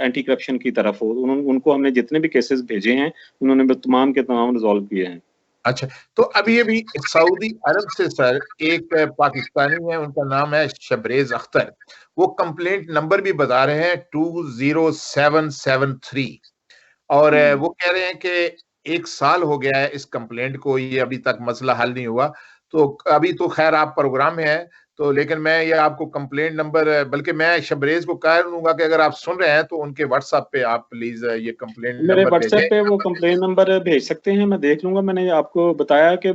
एंटी करप्शन की तरफ हो। उनको हमने जितने भी केसेस भेजे हैं, उन्होंने तमाम के तमाम रिजॉल्व किए हैं। अच्छा, तो अभी-अभी सऊदी अरब से सर एक पाकिस्तानी है, उनका नाम है शबरेज़ अख्तर। वो कंप्लेंट नंबर भी बता रहे हैं 20773, और वो कह रहे हैं कि 1 साल हो गया है इस कंप्लेंट को, ये अभी तक मसला हल नहीं हुआ। तो अभी तो खैर आप प्रोग्राम में हैं, तो लेकिन मैं ये आपको कंप्लेंट नंबर, बल्कि मैं शबरेज को कह दूंगा कि अगर आप सुन रहे हैं तो उनके व्हाट्सएप पे आप प्लीज ये कंप्लेंट मेरे नंबर व्हाट्सएप भेजें। पे वो कंप्लेन नंबर भेज सकते हैं, मैं देख लूंगा। मैंने आपको बताया कि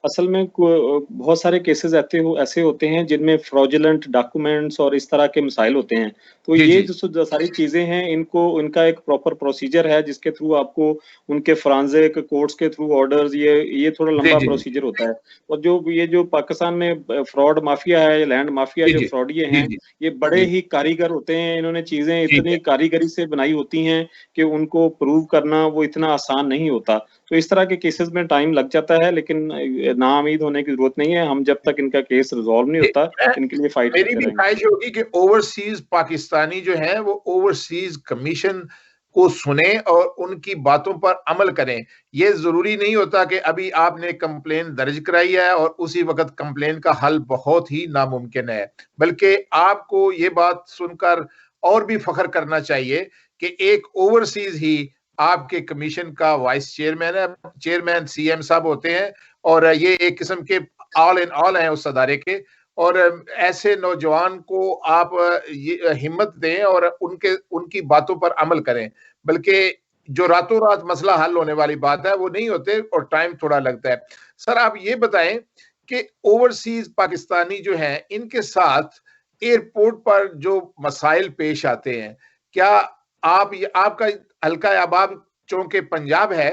असल में बहुत सारे केसेस ऐसे होते हैं जिनमें फ्रॉडुलेंट डॉक्यूमेंट्स और इस तरह के मसाइल होते हैं। तो जी ये जी जो सारी चीजें हैं, इनका एक प्रॉपर प्रोसीजर है जिसके थ्रू आपको उनके फोरेंसिक कोर्ट्स के थ्रू ऑर्डर्स, ये थोड़ा जी लंबा जी प्रोसीजर होता है। और जो पाकिस्तान में फ्रॉड माफिया है, लैंड माफिया, जी जो जी फ्रॉडिये जी हैं, जी ये बड़े जी ही कारीगर होते हैं। इन्होंने चीजें जी इतनी कारीगरी से बनाई होती हैं कि उनको प्रूव करना वो इतना आसान नहीं होता। तो इस तरह के केसेस में टाइम लग जाता है, लेकिन नाउम्मीद होने की जरूरत नहीं है। हम जब तक इनका केस रिजॉल्व नहीं जी। होता, इनके लिए फाइट मेरी करते भी रहेंगे। ख्वाहिश होगी कि ओवरसीज पाकिस्तानी जो है वो ओवरसीज कमीशन को सुने और उनकी बातों पर अमल करें। ये जरूरी नहीं होता कि अभी आपने कंप्लेन दर्ज कराई है और उसी वक्त कंप्लेन का हल बहुत ही नामुमकिन है, बल्कि आपको ये बात सुनकर और भी फख्र करना चाहिए कि एक ओवरसीज ही आपके कमीशन का वाइस चेयरमैन है। चेयरमैन सीएम साहब होते हैं और ये एक किस्म के ऑल इन ऑल हैं उस अदारे के। और ऐसे नौजवान को आप ये हिम्मत दें और उनकी बातों पर अमल करें, बल्कि जो रातों रात मसला हल होने वाली बात है वो नहीं होते और टाइम थोड़ा लगता है। सर आप ये बताएं कि ओवरसीज पाकिस्तानी जो हैं इनके साथ एयरपोर्ट पर जो मसाइल पेश आते हैं, क्या आपका हल्का अहबाब चूंकि पंजाब है,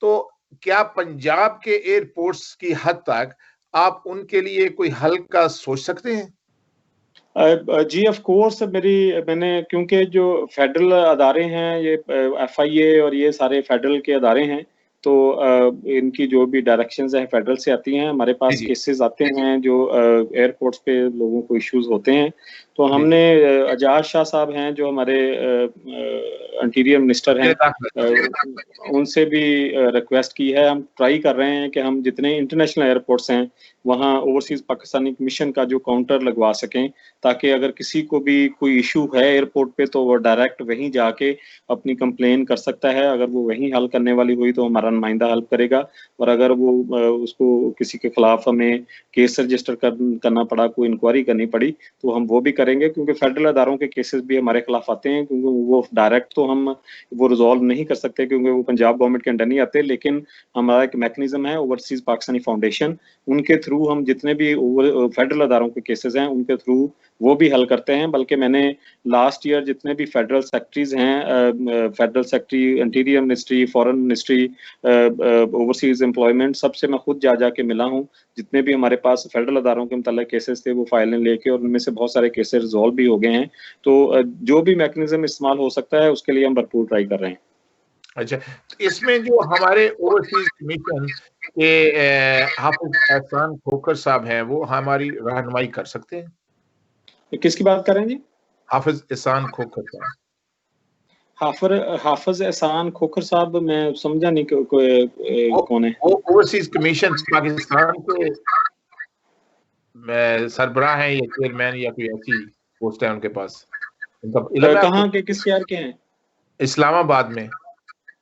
तो क्या पंजाब के एयरपोर्ट्स की हद तक आप उनके लिए कोई हल का सोच सकते हैं? जी ऑफ कोर्स, मैंने क्योंकि जो फेडरल अदारे हैं, ये एफआईए और ये सारे फेडरल के अदारे हैं, तो इनकी जो भी डायरेक्शंस हैं फेडरल से आती हैं। हमारे जी, पास जी। केसेस आते हैं जो एयरपोर्ट्स पे लोगों को इश्यूज होते हैं। तो जी, जी। हमने अजाज शाह साहब हैं जो हमारे इंटीरियर मिनिस्टर हैं, वज़ीर दाखिला। उनसे भी रिक्वेस्ट की है। हम ट्राई कर रहे हैं कि हम जितने इंटरनेशनल एयरपोर्ट्स हैं वहाँ ओवरसीज पाकिस्तानी कमीशन का जो काउंटर लगवा सकें, ताकि अगर किसी को भी कोई इशू है एयरपोर्ट पे तो वो डायरेक्ट वहीं जाके अपनी कंप्लेन कर सकता है। अगर वो वहीं हल करने वाली हुई तो हमारा नुमाइंदा हेल्प करेगा, और अगर वो उसको किसी के खिलाफ हमें केस रजिस्टर करना पड़ा, कोई इंक्वायरी करनी पड़ी, तो हम वो भी करेंगे। क्योंकि फेडरल अदारों के केसेस भी हमारे खिलाफ आते हैं, क्योंकि वो डायरेक्ट तो हम वो रिजॉल्व नहीं कर सकते क्योंकि वो पंजाब गवर्नमेंट के अंडर नहीं आते। लेकिन हमारा एक मैकेनिज्म है ओवरसीज पाकिस्तानी फाउंडेशन, उनके थ्रू हम जितने भी फेडरल अदारों के केसेस हैं उनके थ्रू वो भी हल करते हैं। बल्कि मैंने लास्ट ईयर जितने भी फेडरल सेक्रेटरीज हैं, federal secretary interior ministry, foreign ministry, overseas employment, सबसे मैं खुद जा के मिला हूँ। जितने भी हमारे पास फेडरल अदारों के मतलब केसेस थे वो फाइलें लेके, और उनमें से बहुत सारे केसेस रिजॉल्व भी हो गए हैं। तो जो भी मैकेनिज्म इस्तेमाल हो सकता है उसके लिए हम भरपूर ट्राई कर रहे हैं। अच्छा, तो इसमें जो हमारे ओवरसीज कमीशन के हाफिज एहसान खोखर साहब हैं, वो हमारी रहनुमाई कर सकते हैं? किसकी बात कर रहे हैं जी? हाफिज एहसान खोखर साहब। हाफिज एहसान खोखर साहब, मैं समझा नहीं वो कौन है। वो ओवरसीज कमीशन पाकिस्तान के सरबराह हैं या चेयरमैन या कोई ऐसी पोस्ट है उनके पास? उनका इल्म है आपको? कहाँ के, किस शहर के हैं? इस्लामाबाद में।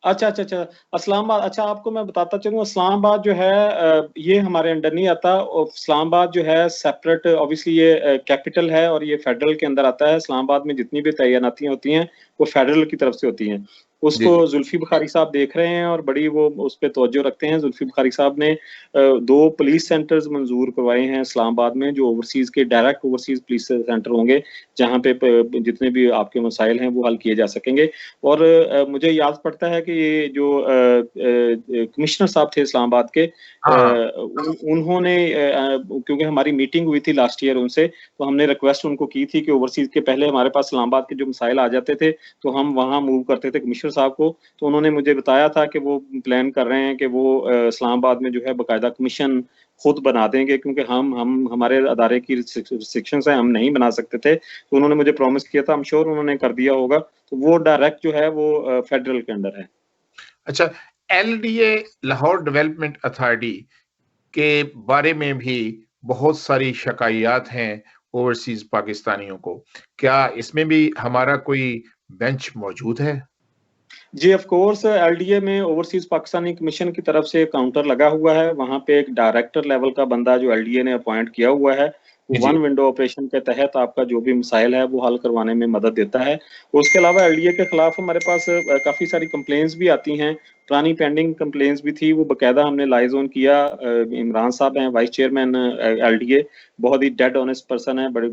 अच्छा अच्छा अच्छा, इस्लामाबाद। अच्छा, आपको मैं बताता चलूँ, इस्लामाबाद जो है ये हमारे अंडर नहीं आता। और इस्लामाबाद जो है सेपरेट, ऑब्वियसली ये कैपिटल है और ये फेडरल के अंदर आता है। इस्लामाबाद में जितनी भी तैनातियां होती हैं वो फेडरल की तरफ से होती हैं। जी, उसको जी। जुल्फी बुखारी साहब देख रहे हैं और बड़ी वो उस पर तवज्जो रखते हैं। जुल्फी बुखारी साहब ने 2 पुलिस सेंटर्स मंजूर करवाए हैं इस्लामाबाद में, जो ओवरसीज के डायरेक्ट ओवरसीज पुलिस सेंटर होंगे, जहाँ पे जितने भी आपके मसाइल हैं वो हल किए जा सकेंगे। और मुझे याद पड़ता है कि ये जो कमिश्नर साहब थे इस्लामाबाद के, हाँ, हाँ। उन्होंने क्योंकि हमारी मीटिंग हुई थी लास्ट ईयर उनसे, तो हमने रिक्वेस्ट उनको की थी कि ओवरसीज के पहले हमारे पास इस्लामाबाद के जो मसाइल आ जाते थे तो हम वहाँ मूव करते थे कमिश्नर साहब को। तो उन्होंने मुझे बताया था कि वो प्लान कर रहे हैं कि वो इस्लामाबाद में जो है बाकायदा कमीशन खुद बना देंगे, क्योंकि हम हमारे अदारे की रिस्ट्रिक्शंस हैं, हम नहीं बना सकते थे। तो उन्होंने मुझे प्रॉमिस किया था, I'm श्योर उन्होंने कर दिया होगा। तो वो डायरेक्ट जो है वो फेडरल के अंडर है। अच्छा, एलडीए लाहौर डेवलपमेंट अथॉरिटी के बारे में भी बहुत सारी शिकायत हैं ओवरसीज पाकिस्तानियों को। क्या इसमें भी हमारा कोई बेंच मौजूद है? जी ऑफ कोर्स, एलडीए में ओवरसीज पाकिस्तानी कमीशन की तरफ से काउंटर लगा हुआ है। वहाँ पे एक डायरेक्टर लेवल का बंदा जो एलडीए ने अपॉइंट किया हुआ है, वो जी, वन विंडो ऑपरेशन के तहत आपका जो भी मसाइल है वो हल करवाने में मदद देता है। उसके अलावा एलडीए के खिलाफ हमारे पास काफ़ी सारी कंप्लेंट्स भी आती हैं, पुरानी पेंडिंग कंप्लेंट्स भी थी, वो बाकायदा हमने लाइज़ ऑन किया। इमरान साहब हैं वाइस चेयरमैन एलडीए, बहुत ही डेड ऑनेस्ट पर्सन है, बड़े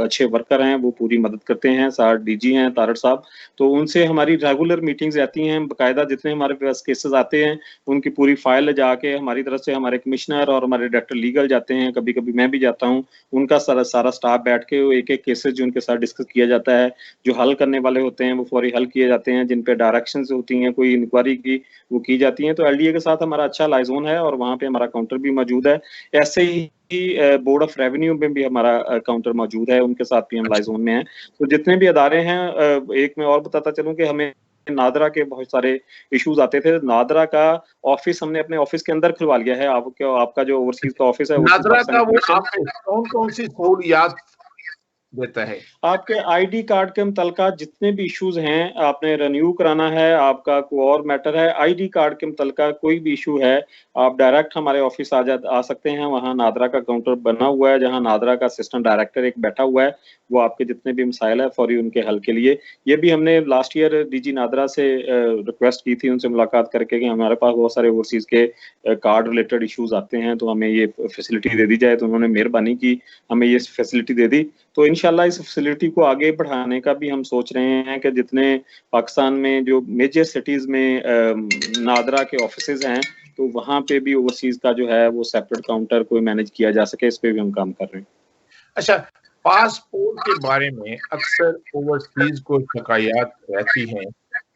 अच्छे वर्कर हैं, वो पूरी मदद करते हैं। साथ डीजी हैं तारड़ साहब, तो उनसे हमारी रेगुलर मीटिंग्स रहती हैं, बाकायदा जितने हमारे पास केसेस आते हैं उनकी पूरी फाइल ले जाके हमारी तरफ से हमारे कमिश्नर और हमारे डायरेक्टर लीगल जाते हैं, कभी-कभी मैं भी जाता हूँ। उनका सारा सारा स्टाफ बैठ के वो एक-एक केसेस जो उनके साथ डिस्कस किया जाता है, जो हल करने वाले होते हैं वो फौरी हल किए जाते हैं, जिन पे डायरेक्शंस होती हैं, कोई इंक्वायरी की वो की जाती हैं। तो एलडीए के साथ हमारा अच्छा लाइज़ॉन है और वहाँ पे हमारा काउंटर भी मौजूद है। ऐसे ही बोर्ड ऑफ रेवेन्यू में भी हमारा काउंटर मौजूद है, उनके साथ भी हम अच्छा। लाइज़ॉन में हैं। तो जितने भी अदारे हैं एक मैं और बताता चलूँ कि हमें नादरा के बहुत सारे इश्यूज़ आते थे। नादरा का ऑफ़िस हमने अपने ऑफ़िस के अंदर खुलवा लिया है। आपका जो ओवरसीज़ का ऑफ़िस है, ओवरसीज़ नादरा पाकिस्तानी का वो कमीशन आपको कौन-कौन सी सहूलियात देता है? आपके आईडी कार्ड के मुतल्लिका जितने भी इश्यूज़ हैं, आपने रिन्यू कराना है, आपका कोई और मैटर है, आईडी कार्ड के मुतल्लिका कोई भी इश्यू है, आप डायरेक्ट हमारे ऑफ़िस आ सकते हैं। वहाँ नादरा का काउंटर बना हुआ है, जहाँ नादरा का असिस्टेंट डायरेक्टर एक बैठा हुआ है, वो आपके जितने भी मसाइल हैं, फौरी उनके हल के लिए। ये भी हमने लास्ट ईयर डीजी नादरा से रिक्वेस्ट की थी उनसे मुलाकात करके कि हमारे पास बहुत सारे ओवरसीज़ के कार्ड रिलेटेड इश्यूज़ आते हैं, तो हमें ये फैसिलिटी दे दी जाए, तो उन्होंने मेहरबानी की, हमें ये फैसिलिटी दे दी। तो इंशाल्लाह इस फैसिलिटी को आगे बढ़ाने का भी हम सोच रहे हैं कि जितने पाकिस्तान में जो मेजर सिटीज़ में नादरा के ऑफिसेज़ हैं, तो वहाँ पे भी ओवरसीज़ का जो है वो सेपरेट काउंटर कोई मैनेज किया जा सके, इस पे भी हम काम कर रहे हैं। अच्छा, पासपोर्ट के बारे में अक्सर ओवरसीज़ को शिकायत रहती हैं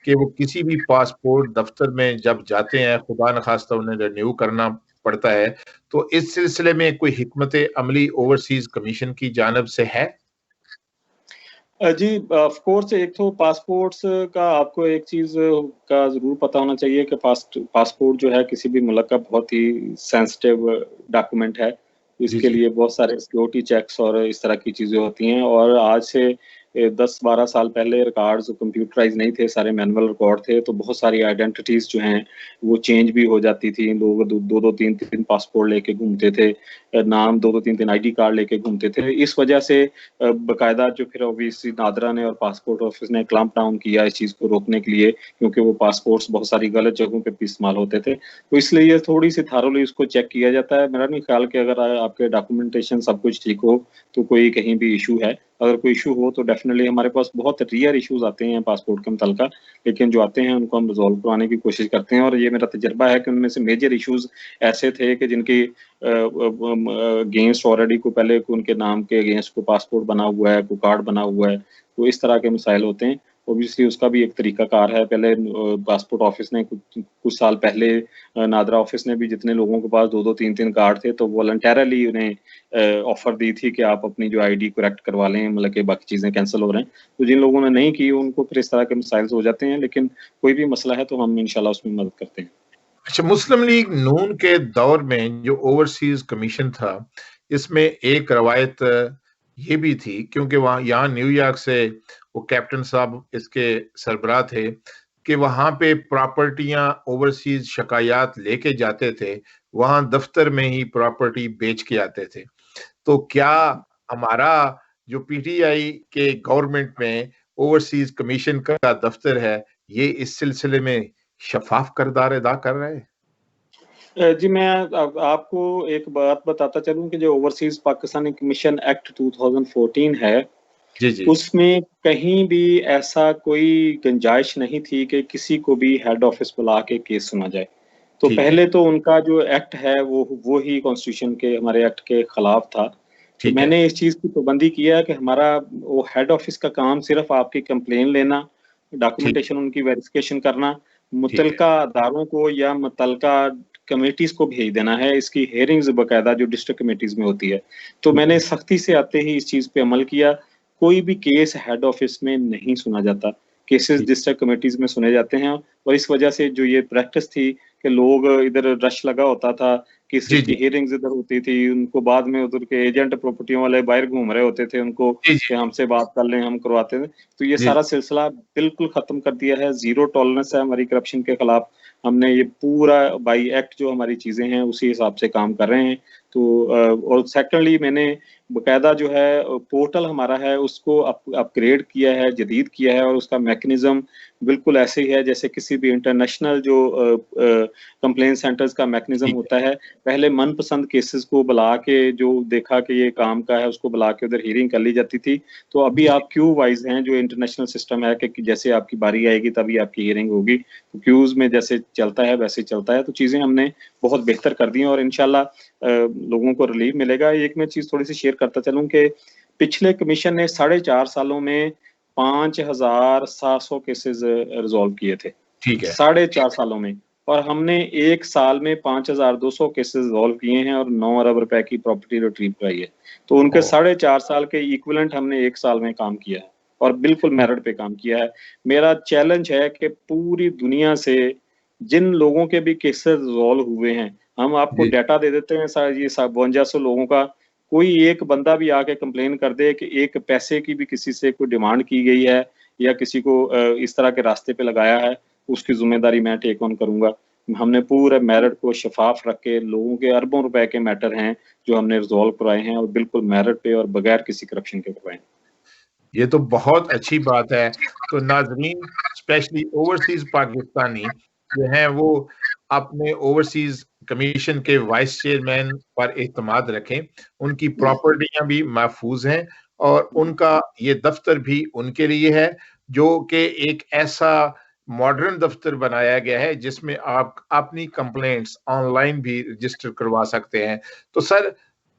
कि वो किसी भी पासपोर्ट दफ्तर में जब जाते हैं, खुदा न खास्ता उन्हें रिन्यू करना पड़ता है, तो इस सिलसिले में कोई हिकमत अमली ओवरसीज़ कमीशन की जानिब से है? जी, ऑफ कोर्स एक तो पासपोर्ट्स का आपको एक चीज़ का ज़रूर पता होना चाहिए कि पासपोर्ट जो है किसी भी मुल्क का बहुत ही सेंसिटिव डॉक्यूमेंट है। जी, इसके जी। लिए बहुत सारे सिक्योरिटी चेक्स और इस तरह की चीज़ें होती हैं और आज से 10-12 साल पहले रिकॉर्ड्स कंप्यूटराइज़ नहीं थे, सारे मैनुअल रिकॉर्ड थे, तो बहुत सारी आइडेंटिटीज़ जो हैं, वो चेंज भी हो जाती थी। लोग 2-2, 3-3 पासपोर्ट लेके घूमते थे। नाम 2-2, 3-3 आईडी कार्ड लेके घूमते थे। इस वजह से बाकायदा जो फिर ऑब्वियसली नादरा ने और पासपोर्ट ऑफिस ने क्लैंप डाउन किया इस चीज़ को रोकने के लिए, क्योंकि वो पासपोर्ट्स बहुत सारी गलत जगहों पे भी इस्तेमाल होते थे। तो इसलिए ये थोड़ी-सी थॉरोली उसको चेक किया जाता है। मेरा नहीं ख्याल कि अगर आपके डॉक्यूमेंटेशन सब कुछ ठीक हो, तो कोई कहीं भी इश्यू है। अगर कोई इश्यू हो तो डेफ़िनिटली हमारे पास बहुत रेयर इश्यूज़ आते हैं पासपोर्ट के मुतल्लिका, लेकिन जो आते हैं उनको हम रिज़ॉल्व करवाने की कोशिश करते हैं और ये मेरा तजुर्बा है कि उनमें से मेजर इश्यूज़ ऐसे थे कि जिनकी अगेंस्ट ऑलरेडी को पहले उनके नाम के अगेंस्ट को पासपोर्ट बना हुआ है, कोई कार्ड बना हुआ है, तो इस तरह के मसाइल होते हैं। ऑब्वियसली उसका भी एक तरीक़ाकार है, पहले पासपोर्ट ऑफिस ने कुछ साल पहले नादरा ऑफिस ने भी जितने लोगों के पास 2-2, 3-3 कार्ड थे, तो वॉलंटरली उन्हें ऑफ़र दी थी कि आप अपनी जो आईडी करेक्ट करवा लें, मतलब कि बाकी चीज़ें कैंसल हो रहे हैं। तो जिन लोगों ने नहीं की, उनको फिर इस तरह के मसाइल्स हो जाते हैं, लेकिन कोई भी मसला है तो हम इंशाल्लाह उसमें मदद करते हैं। अच्छा, मुस्लिम लीग नून के दौर में जो ओवरसीज़ कमीशन था, इसमें एक रवायत ये भी थी क्योंकि वहाँ यहाँ न्यूयॉर्क से वो कैप्टन साहब इसके सरबराह थे कि वहाँ पे प्रॉपर्टियाँ ओवरसीज़ शिकायत लेके जाते थे, वहाँ दफ्तर में ही प्रॉपर्टी बेच के आते थे। तो क्या हमारा जो पीटीआई के गवर्नमेंट में ओवरसीज़ कमीशन का दफ्तर है, ये इस सिलसिले में शफ़ाफ़ किरदार अदा कर रहा है? जी, मैं अब आपको एक बात बताता चलूँ कि जो ओवरसीज़ पाकिस्तानी कमीशन एक्ट 2014 है, जी, जी। उसमें कहीं भी ऐसा कोई गुंजाइश नहीं थी कि किसी को भी हेड ऑफ़िस बुला के केस सुना जाए। तो ठीक है, पहले तो उनका जो एक्ट है वो ही कॉन्स्टिट्यूशन के हमारे एक्ट के खिलाफ था। तो ठीक है। मैंने इस चीज़ की पाबंदी की है कि हमारा वो हेड ऑफ़िस का काम सिर्फ़ आपकी कंप्लेन लेना, ठीक डॉक्यूमेंटेशन उनकी वेरिफ़िकेशन करना, ठीक है। मुतलका अदारों को या मुतलका कमिटीज़ को भेज देना है, इसकी हियरिंग्स बाकायदा जो डिस्ट्रिक्ट कमिटीज़ में होती है। तो ठीक मैंने है। सख्ती से आते ही इस चीज़ पे अमल किया, कोई भी केस हेड ऑफ़िस में नहीं सुना जाता। केसेज़ ठीक डिस्ट्रिक्ट कमिटीज़ में सुने जाते हैं और इस वजह से जो ये प्रैक्टिस थी कि लोग इधर रश लगा होता था, जी, केसेज़ की जी। हियरिंग्स इधर होती थी, उनको बाद में उधर के एजेंट प्रॉपर्टियों वाले बाहर घूम रहे होते थे, उनको जी, जी। कि हमसे बात कर लें, हम करवाते थे। तो ये जी, सारा सिलसिला बिल्कुल ख़त्म कर दिया है, ज़ीरो टॉलरेंस है हमारी करप्शन के खिलाफ। हमने ये पूरा बाय एक्ट जो हमारी चीज़ें हैं, उसी हिसाब से काम कर रहे हैं। तो और सेकेंडली मैंने बकायदा जो है पोर्टल हमारा है उसको अपग्रेड किया है, जदीद किया है, और उसका मैकेनिज्म बिल्कुल ऐसे ही है जैसे किसी भी इंटरनेशनल जो कंप्लेंट सेंटर्स का मैकेनिज्म ठीक होता है। पहले मनपसंद केसेस को बुला के जो देखा कि ये काम का है उसको बुला के उधर हियरिंग कर ली जाती थी। तो अभी है। आप क्यू वाइज हैं, जो इंटरनेशनल सिस्टम है कि जैसे आपकी बारी आएगी तभी आपकी हियरिंग होगी। तो क्यूज में जैसे चलता है वैसे चलता है। तो चीजें हमने बहुत बेहतर कर दी हैं और इंशाल्लाह लोगों को रिलीफ मिलेगा। एक मैं चीज थोड़ी सी शेयर करता चलूं कि पिछले कमीशन ने 4.5 सालों में 5,700 केसेस रिजॉल्व किए थे, ठीक है। 4.5 सालों में। और हमने एक साल में 5,200 केसेस रिजॉल्व किए हैं और 9 अरब रुपए की प्रॉपर्टी रिट्रीव कराई है। तो उनके ओ, 4.5 साल के इक्विवेलेंट हमने एक साल में काम किया है और बिल्कुल मेरिट पे काम किया है। मेरा चैलेंज है कि पूरी दुनिया से जिन लोगों के भी केसेस रिजॉल्व हुए हैं, हम आपको जी डाटा दे देते हैं सर, ये 5200 लोगों का। कोई एक बंदा भी आके कंप्लेन कर दे कि एक पैसे की भी किसी से कोई डिमांड की गई है या किसी को इस तरह के रास्ते पे लगाया है, उसकी जिम्मेदारी मैं टेक ऑन करूंगा। हमने पूरे मेरिट को शफाफ रख के, लोगों के अरबों रुपए के मैटर हैं जो हमने रिजॉल्व कराए हैं और बिल्कुल मेरिट पे और बगैर किसी करप्शन के करवाए हैं। ये तो बहुत अच्छी बात है। तो नाज़रीन, स्पेशली ओवरसीज़ पाकिस्तानी जो हैं वो अपने ओवरसीज़ कमीशन के वाइस चेयरमैन पर एतमाद रखें। उनकी प्रॉपर्टियाँ भी महफूज़ हैं और उनका ये दफ्तर भी उनके लिए है, जो कि एक ऐसा मॉडर्न दफ्तर बनाया गया है जिसमें आप अपनी कंप्लेंट्स ऑनलाइन भी रजिस्टर करवा सकते हैं। तो सर,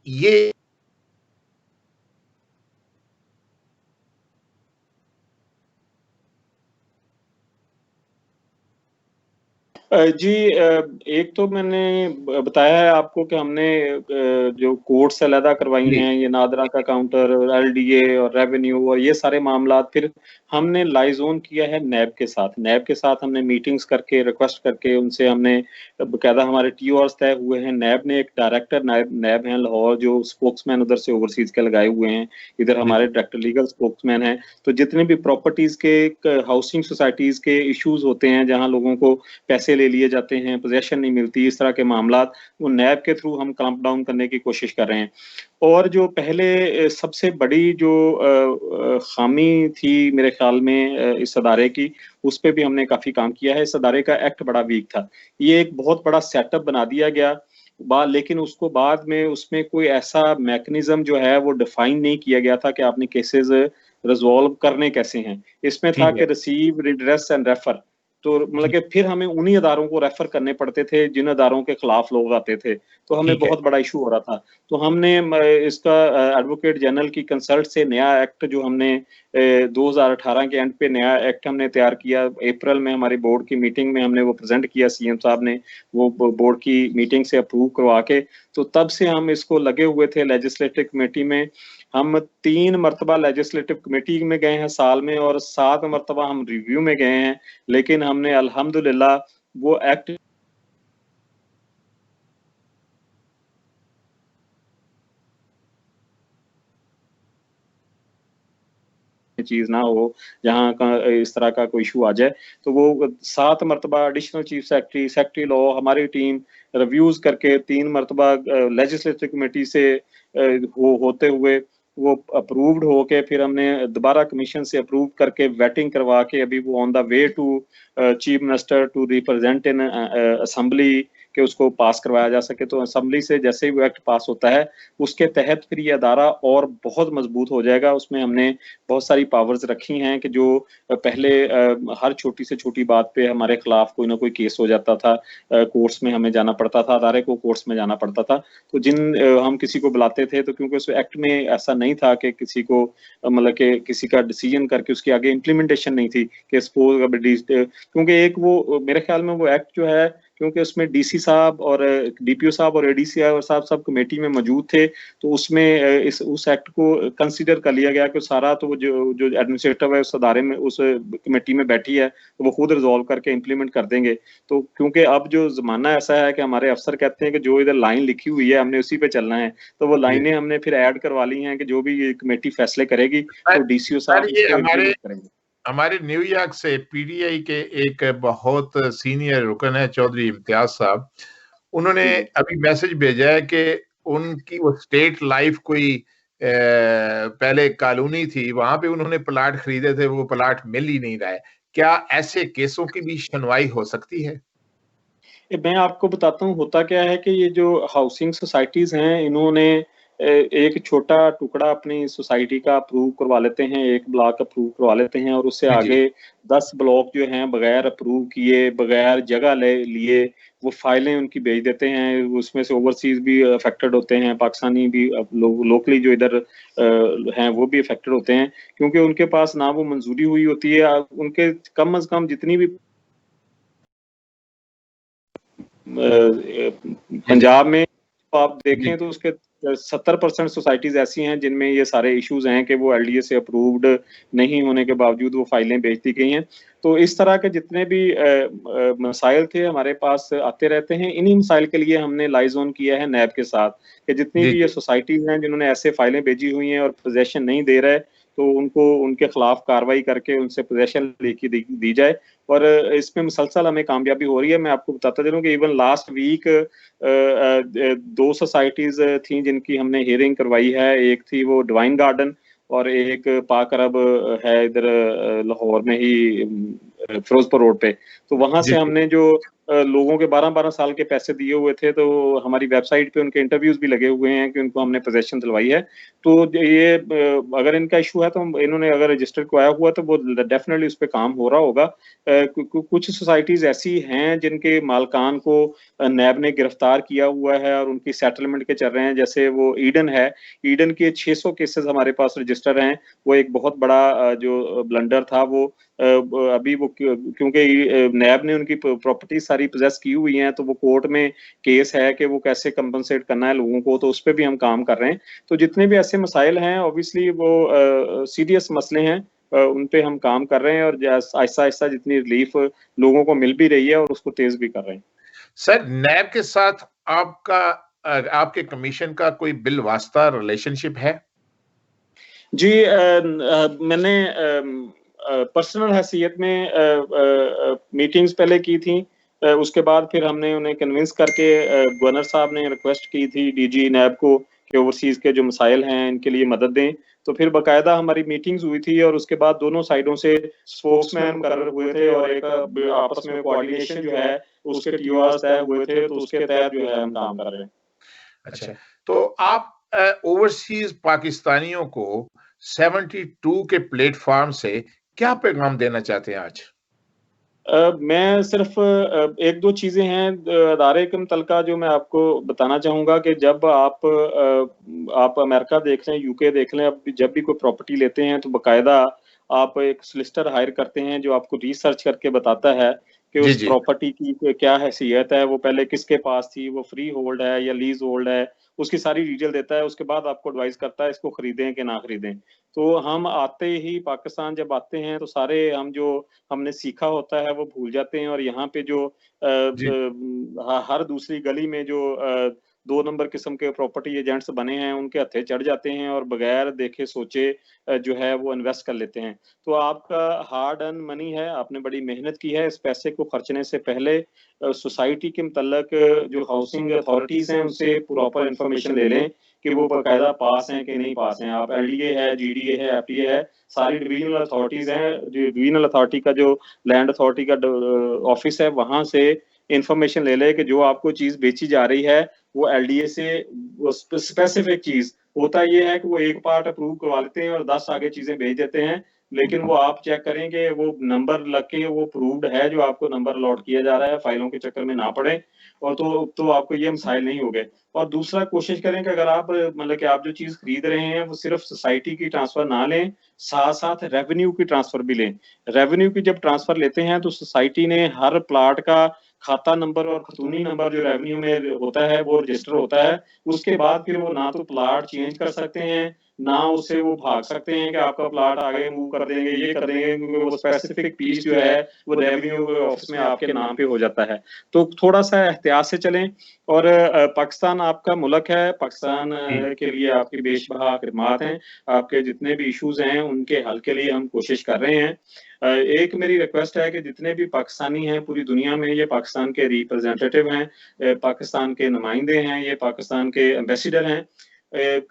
ये जी, एक तो मैंने बताया है आपको कि हमने जो कोर्ट से अलहदा करवाई जी, हैं, ये नादरा का काउंटर और एलडीए और रेवेन्यू और ये सारे मामला। फिर हमने लाइजोन किया है नैब के साथ। नैब के साथ हमने मीटिंग्स करके, रिक्वेस्ट करके उनसे हमने बकायदा हमारे टीओआरस तय हुए हैं। नैब ने एक डायरेक्टर नैब हैं लाहौर, जो स्पोक्समैन उधर से ओवरसीज के लगाए हुए हैं। इधर जी, हमारे डायरेक्टर लीगल स्पोक्समैन हैं। तो जितने भी प्रॉपर्टीज के हाउसिंग सोसाइटीज के इश्यूज होते हैं, जहां लोगों को पैसे ले लिए जाते हैं, पोजेशन नहीं मिलती, इस तरह के मामलात, वो नैब के थ्रू हम क्लैंप डाउन करने की कोशिश कर रहे हैं। और जो पहले सबसे बड़ी जो खामी थी मेरे ख्याल में इस अदारे की, उस पे भी हमने काफी काम किया है। इस अदारे का एक्ट बड़ा वीक था। ये एक बहुत बड़ा सेटअप बना दिया गया, लेकिन उसको बाद में उसमें कोई ऐसा मैकेनिज्म जो है वो डिफाइन नहीं किया गया था कि आपने केसेस रिजॉल्व करने कैसे हैं। इसमें था ठीक कि है, रिसीव, रिड्रेस एंड रेफर। तो मतलब कि फिर हमें उन्हीं अदारों को रेफर करने पड़ते थे जिन अदारों के खिलाफ लोग आते थे। तो हमें ठीक है, बहुत बड़ा इशू हो रहा था। तो हमने इसका एडवोकेट जनरल की कंसल्ट से नया एक्ट, जो हमने 2018 के एंड पे नया एक्ट हमने तैयार किया। अप्रैल में हमारी बोर्ड की मीटिंग में हमने वो प्रेजेंट किया, सीएम साहब ने वो बोर्ड की मीटिंग से अप्रूव करवा के। तो तब से हम इसको लगे हुए थे लेजिस्लेटिव कमेटी में। हम 3 मरतबा लेजिस्लेटिव कमेटी में गए हैं साल में, और 7 मरतबा हम रिव्यू में गए हैं। लेकिन हमने अल्हम्दुलिल्लाह वो एक्ट चीज ना हो जहाँ का इस तरह का कोई इशू आ जाए। तो वो 7 मरतबा additional chief secretary, secretary law, हमारी टीम रिव्यूज करके 3 मरतबा लेजिस्लेटिव कमेटी से होते हुए वो अप्रूव्ड होके, फिर हमने दोबारा कमीशन से अप्रूव करके वेटिंग करवा के अभी वो on the way to chief minister to represent in assembly कि उसको पास करवाया जा सके। तो असेंबली से जैसे ही वो एक्ट पास होता है, उसके तहत फिर ये अदारा और बहुत मजबूत हो जाएगा। उसमें हमने बहुत सारी पावर्स रखी हैं कि जो पहले हर छोटी से छोटी बात पे हमारे खिलाफ कोई ना कोई केस हो जाता था, कोर्ट्स में हमें जाना पड़ता था, अदारे को कोर्ट्स में जाना पड़ता था। तो जिन हम किसी को बुलाते थे, तो क्योंकि उस एक्ट में ऐसा नहीं था कि किसी को मतलब कि किसी का डिसीजन करके उसके आगे इम्प्लीमेंटेशन नहीं थी कि सपोज क्योंकि एक वो मेरे ख्याल में वो एक्ट जो है, क्योंकि उसमें डीसी साहब और डीपीओ साहब और एडीसी साहब सब कमेटी में मौजूद थे। तो उसमें उस एक्ट को कंसीडर कर लिया गया कि सारा तो जो जो एडमिनिस्ट्रेटिव है उस अदारे में, उस कमेटी में बैठी है, तो वो खुद रिजॉल्व करके इम्प्लीमेंट कर देंगे। तो क्योंकि अब जो जमाना ऐसा है कि हमारे अफसर कहते हैं कि जो इधर लाइन लिखी हुई है हमने उसी पे चलना है, तो वो जी। लाइनें हमने फिर ऐड करवा ली हैं कि जो भी ये कमेटी फैसले करेगी सर तो डीसीओ सर, साहब ये उसको हमारे इम्प्लीमेंट करेंगे। हमारे न्यूयॉर्क से पीटीआई के एक बहुत सीनियर रुकन है, चौधरी इम्तियाज साहब। उन्होंने जी जी। अभी मैसेज भेजा है कि उनकी वो स्टेट लाइफ कोई पहले कॉलोनी थी, वहां पे उन्होंने प्लाट खरीदे थे, वो प्लाट मिल ही नहीं रहा है। क्या ऐसे केसों की भी सुनवाई हो सकती है? मैं आपको बताता हूँ होता क्या है कि ये जो हाउसिंग सोसाइटीज हैं, इन्होंने एक छोटा टुकड़ा अपनी सोसाइटी का अप्रूव करवा लेते हैं, एक ब्लॉक अप्रूव करवा लेते हैं और उससे जी, जी। आगे 10 ब्लॉक जो हैं बगैर अप्रूव किए, बगैर जगह ले लिए वो फाइलें उनकी भेज देते हैं। उसमें से ओवरसीज भी अफेक्टेड होते हैं, पाकिस्तानी भी लोकली जो इधर हैं वो भी अफेक्टेड होते हैं, क्योंकि उनके पास ना वो मंजूरी हुई होती है। उनके कम अज कम जितनी भी जी, जी। पंजाब में तो आप जी। देखें तो उसके 70% सोसाइटीज ऐसी हैं जिनमें ये सारे इश्यूज हैं कि वो एलडीए से अप्रूव्ड नहीं होने के बावजूद वो फाइलें भेज दी गई हैं। तो इस तरह के जितने भी मसाइल थे हमारे पास आते रहते हैं। इन्हीं मसाइल के लिए हमने लाइजोन किया है नैब के साथ कि जितनी जी, भी ये जी। सोसाइटीज हैं जिन्होंने ऐसे फाइलें भेजी हुई हैं और पोजेशन नहीं दे रहे, तो उनको उनके खिलाफ कार्रवाई करके उनसे पोजेशन लेके दी जाए। और इसमें मुसलसल हमें कामयाबी हो रही है। मैं आपको बताता चलूं कि इवन लास्ट वीक 2 सोसाइटीज थी जिनकी हमने हियरिंग करवाई है। एक थी वो डिवाइन गार्डन और एक पाक अरब है इधर लाहौर में ही फिरोजपुर रोड पे। तो वहां जी, से जी। हमने जो लोगों के 12-12 साल के पैसे दिए हुए थे, तो हमारी वेबसाइट पे उनके इंटरव्यूज भी लगे हुए हैं कि उनको हमने पोजेशन दिलवाई है। तो ये अगर इनका इशू है तो इन्होंने अगर रजिस्टर करवाया हुआ तो वो डेफिनेटली उस पर काम हो रहा होगा। कुछ सोसाइटीज ऐसी हैं जिनके मालकान को नैब ने गिरफ्तार किया हुआ है और उनकी सेटलमेंट के चल रहे हैं। जैसे वो ईडन है, ईडन के 600 केसेस हमारे पास रजिस्टर हैं। वो एक बहुत बड़ा जो ब्लंडर था वो अभी वो क्योंकि नैब ने उनकी प्रॉपर्टी सारी पोजेस की हुई हैं, तो वो कोर्ट में केस है कि वो कैसे कंपनसेट करना है लोगों को, तो उस पर भी हम काम कर रहे हैं। तो जितने भी ऐसे मसाइल हैं ऑब्वियसली वो सीरियस मसले हैं, उन पे हम काम कर रहे हैं और आहिस्ता आहिस्ता जितनी रिलीफ लोगों को मिल भी रही है और उसको तेज भी कर रहे हैं। सर, नैब के साथ आपका आपके कमीशन का कोई बिल वास्ता रिलेशनशिप है? जी मैंने पर्सनल हैसियत में मीटिंग्स पहले की थी। उसके बाद फिर हमने उन्हें कन्विंस करके गवर्नर साहब ने रिक्वेस्ट की थी डीजी नैब को कि ओवरसीज के जो मसाइल हैं इनके लिए मदद दें। तो फिर बाकायदा हमारी मीटिंग्स हुई थी और उसके बाद दोनों साइडों से स्पोक्समैन मुकर्रर हुए थे और एक आपस में कोऑर्डिनेशन जो है उसके टीओआरस तय हुए थे, तो उसके तहत जो है हम काम कर रहे हैं। अच्छा, तो आप ओवरसीज पाकिस्तानियों को 72 के प्लेटफॉर्म से क्या पैगाम देना चाहते हैं आज? मैं सिर्फ 1-2 चीज़ें हैं अदारे के मुतल्लिका जो मैं आपको बताना चाहूँगा कि जब आप अमेरिका देख लें, यूके देख लें, अब जब भी कोई प्रॉपर्टी लेते हैं तो बाकायदा आप एक सॉलिसिटर हायर करते हैं जो आपको रिसर्च करके बताता है कि जी, उस जी। प्रॉपर्टी की क्या हैसियत है, वो पहले किसके पास थी, वो फ्री होल्ड है या लीज होल्ड है, उसकी सारी डिटेल देता है। उसके बाद आपको एडवाइस करता है इसको खरीदें कि ना खरीदें। तो हम आते ही पाकिस्तान जब आते हैं तो सारे हम जो हमने सीखा होता है वो भूल जाते हैं और यहाँ पे जो जी। हर दूसरी गली में जो 2 नंबर किस्म के प्रॉपर्टी एजेंट्स बने हैं उनके हत्थे चढ़ जाते हैं और बगैर देखे सोचे जो है वो इन्वेस्ट कर लेते हैं। तो आपका हार्ड अर्न मनी है, आपने बड़ी मेहनत की है, इस पैसे को खर्चने से पहले सोसाइटी के मुतल्लक जो हाउसिंग अथॉरिटीज हैं उनसे प्रॉपर इंफॉर्मेशन ले लें कि वो बाकायदा पास हैं कि नहीं पास हैं। आप एलडीए है, जीडीए है, एफडीए है, सारी डिवीजनल अथॉरिटीज हैं। डिवीजनल अथॉरिटी का जो लैंड अथॉरिटी का ऑफिस है वहां से इंफॉर्मेशन ले ले कि जो आपको चीज बेची जा रही है वो एलडीए से स्पेसिफिक चीज होता ये है कि वो एक पार्ट अप्रूव करवा लेते हैं और 10 आगे चीजें भेज देते हैं। लेकिन वो आप चेक करें कि वो नंबर लग के वो प्रूव्ड है जो आपको नंबर अलॉट किया जा रहा है, फाइलों के चक्कर में ना पड़े और तो आपको ये मसाइल नहीं हो गए। और दूसरा कोशिश करें कि अगर आप मतलब कि आप जो चीज खरीद रहे हैं वो सिर्फ सोसाइटी की ट्रांसफर ना लें, साथ साथ रेवेन्यू की ट्रांसफर भी लें। रेवेन्यू की जब ट्रांसफर लेते हैं तो सोसाइटी ने हर प्लाट का खाता नंबर और खतूनी नंबर जो रेवेन्यू में होता है वो रजिस्टर होता है। उसके बाद फिर वो ना तो प्लाट चेंज कर सकते हैं, ना उससे वो भाग सकते हैं कि आपका प्लाट आगे मूव कर देंगे, ये कर देंगे, क्योंकि वो स्पेसिफिक पीस जो है वो रेवेन्यू ऑफिस में आपके नाम पे हो जाता है। तो थोड़ा सा एहतियात से चलें। और पाकिस्तान आपका मुल्क है, पाकिस्तान जी, के लिए आपकी बेशबहा खिदमात हैं। आपके जितने भी इश्यूज हैं उनके हल के लिए हम कोशिश कर रहे हैं। एक मेरी रिक्वेस्ट है कि जितने भी पाकिस्तानी हैं पूरी दुनिया में, ये पाकिस्तान के रिप्रेजेंटेटिव हैं, पाकिस्तान के नुमाइंदे हैं, ये पाकिस्तान के एम्बेसडर हैं।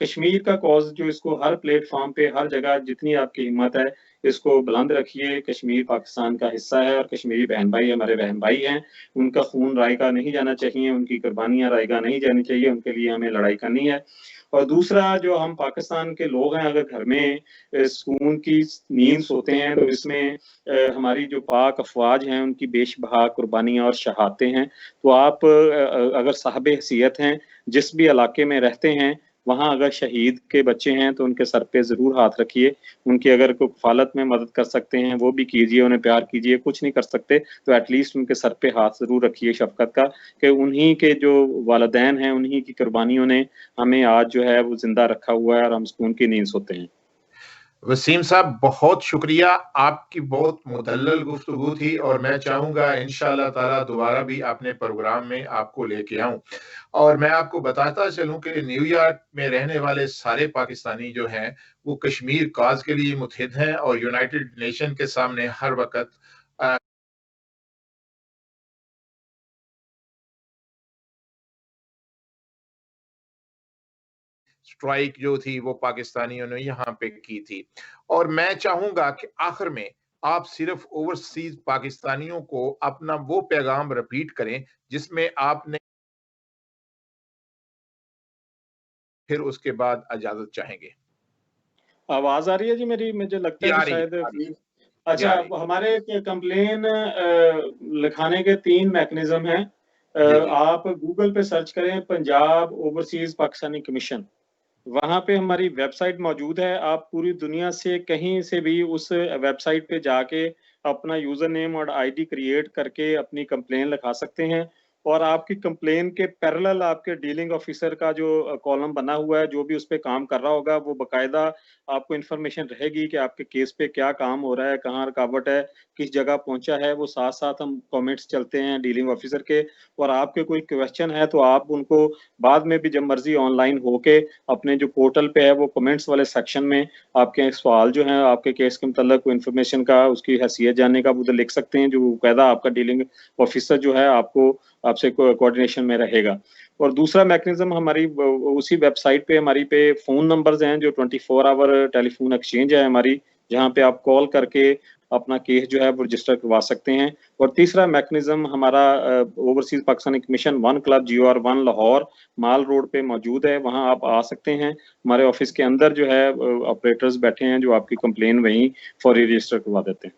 कश्मीर का कॉज जो, इसको हर प्लेटफॉर्म पे, हर जगह जितनी आपकी हिम्मत है, इसको बुलंद रखिए। कश्मीर पाकिस्तान का हिस्सा है और कश्मीरी बहन भाई हमारे बहन भाई हैं। उनका खून रायगा नहीं जाना चाहिए, उनकी कुर्बानियां रायगा नहीं जानी चाहिए, उनके लिए हमें लड़ाई करनी है। और दूसरा, जो हम पाकिस्तान के लोग हैं, अगर घर में सुकून की नींद सोते हैं, तो इसमें हमारी जो पाक अफवाज हैं उनकी बेशबहा कुर्बानियां और शहादतें हैं। तो आप अगर साहब हैसियत हैं, जिस भी इलाके में रहते हैं, वहाँ अगर शहीद के बच्चे हैं तो उनके सर पे ज़रूर हाथ रखिए। उनकी अगर कोई कफ़ालत में मदद कर सकते हैं वो भी कीजिए, उन्हें प्यार कीजिए। कुछ नहीं कर सकते तो एटलीस्ट उनके सर पे हाथ ज़रूर रखिए शफ़क़त का, कि उन्हीं के जो वालिदैन हैं, उन्हीं की कुर्बानियों ने हमें आज जो है वो ज़िंदा रखा हुआ है और हम सुकून की नींद सोते हैं। वसीम साहब बहुत शुक्रिया, आपकी बहुत मुदल्लल गुफ्तगू थी और मैं चाहूँगा इंशाअल्लाह ताला दोबारा भी अपने प्रोग्राम में आपको लेके आऊँ। और मैं आपको बताता चलूँ कि न्यूयॉर्क में रहने वाले सारे पाकिस्तानी जो हैं, वो कश्मीर कॉज़ के लिए मुत्हिद हैं और यूनाइटेड नेशन के सामने हर वक़्त अ स्ट्राइक जो थी वो पाकिस्तानियों ने यहाँ पे की थी। और मैं चाहूँगा कि आखिर में आप सिर्फ़ ओवरसीज़ पाकिस्तानियों को अपना वो पैगाम रिपीट करें, जिसमें आपने फिर उसके बाद इजाज़त चाहेंगे। आवाज़ आ रही है जी मेरी? मुझे लगता जी, है कि आ रही है, शायद आ रही है। जी, अच्छा, आ रही है। हमारे कंप्लेन लिखाने के 3 मैकेनिज़्म हैं। जी, जी। आप गूगल पे सर्च करें पंजाब ओवरसीज़ पाकिस्तानी कमीशन। वहाँ पे हमारी वेबसाइट मौजूद है। आप पूरी दुनिया से कहीं से भी उस वेबसाइट पे जाके अपना यूज़र नेम और आईडी क्रिएट करके अपनी कंप्लेन लिखा सकते हैं। और आपकी कंप्लेन के पैरेलल आपके डीलिंग ऑफिसर का जो कॉलम बना हुआ है, जो भी उस पे काम कर रहा होगा, वो बाकायदा आपको इन्फॉर्मेशन रहेगी कि आपके केस पे क्या काम हो रहा है, कहाँ रुकावट है, किस जगह पहुँचा है। वो साथ-साथ हम कमेंट्स चलते हैं डीलिंग ऑफिसर के। और आपके कोई क्वेश्चन है तो आप उनको बाद में भी जब मर्ज़ी ऑनलाइन होके अपने जो पोर्टल पे है वो कमेंट्स वाले सेक्शन में आपके सवाल जो हैं आपके केस के मतलब कोई इन्फॉर्मेशन का, उसकी हैसियत जानने का, आप उधर लिख सकते हैं। जो बाकायदा आपका डीलिंग ऑफिसर जो है आपको आपसे कोऑर्डिनेशन में रहेगा। और दूसरा मैकेनिज़्म हमारी उसी वेबसाइट पे हमारी पे फ़ोन नंबर्स हैं, जो 24 आवर टेलीफ़ोन एक्सचेंज है हमारी, जहाँ पे आप कॉल करके अपना केस जो है वो रजिस्टर करवा सकते हैं। और तीसरा मैकेनिज़्म हमारा overseas Pakistani commission 1 club GOR 1 Lahore Mall Road पे मौजूद है, वहाँ आप आ सकते हैं। हमारे ऑफ़िस के अंदर जो है ऑपरेटर्स बैठे हैं जो आपकी कंप्लेन वहीं फौरी रजिस्टर करवा देते हैं।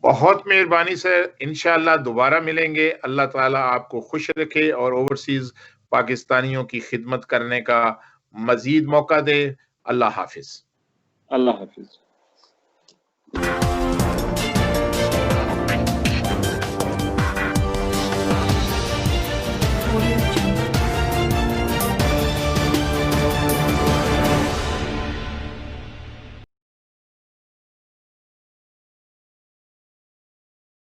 बहुत मेहरबानी सर, इंशाअल्लाह दोबारा मिलेंगे। अल्लाह ताला आपको खुश रखे और ओवरसीज़ पाकिस्तानियों की खिदमत करने का मज़ीद मौका दे। अल्लाह हाफ़िज़। अल्लाह हाफ़िज़।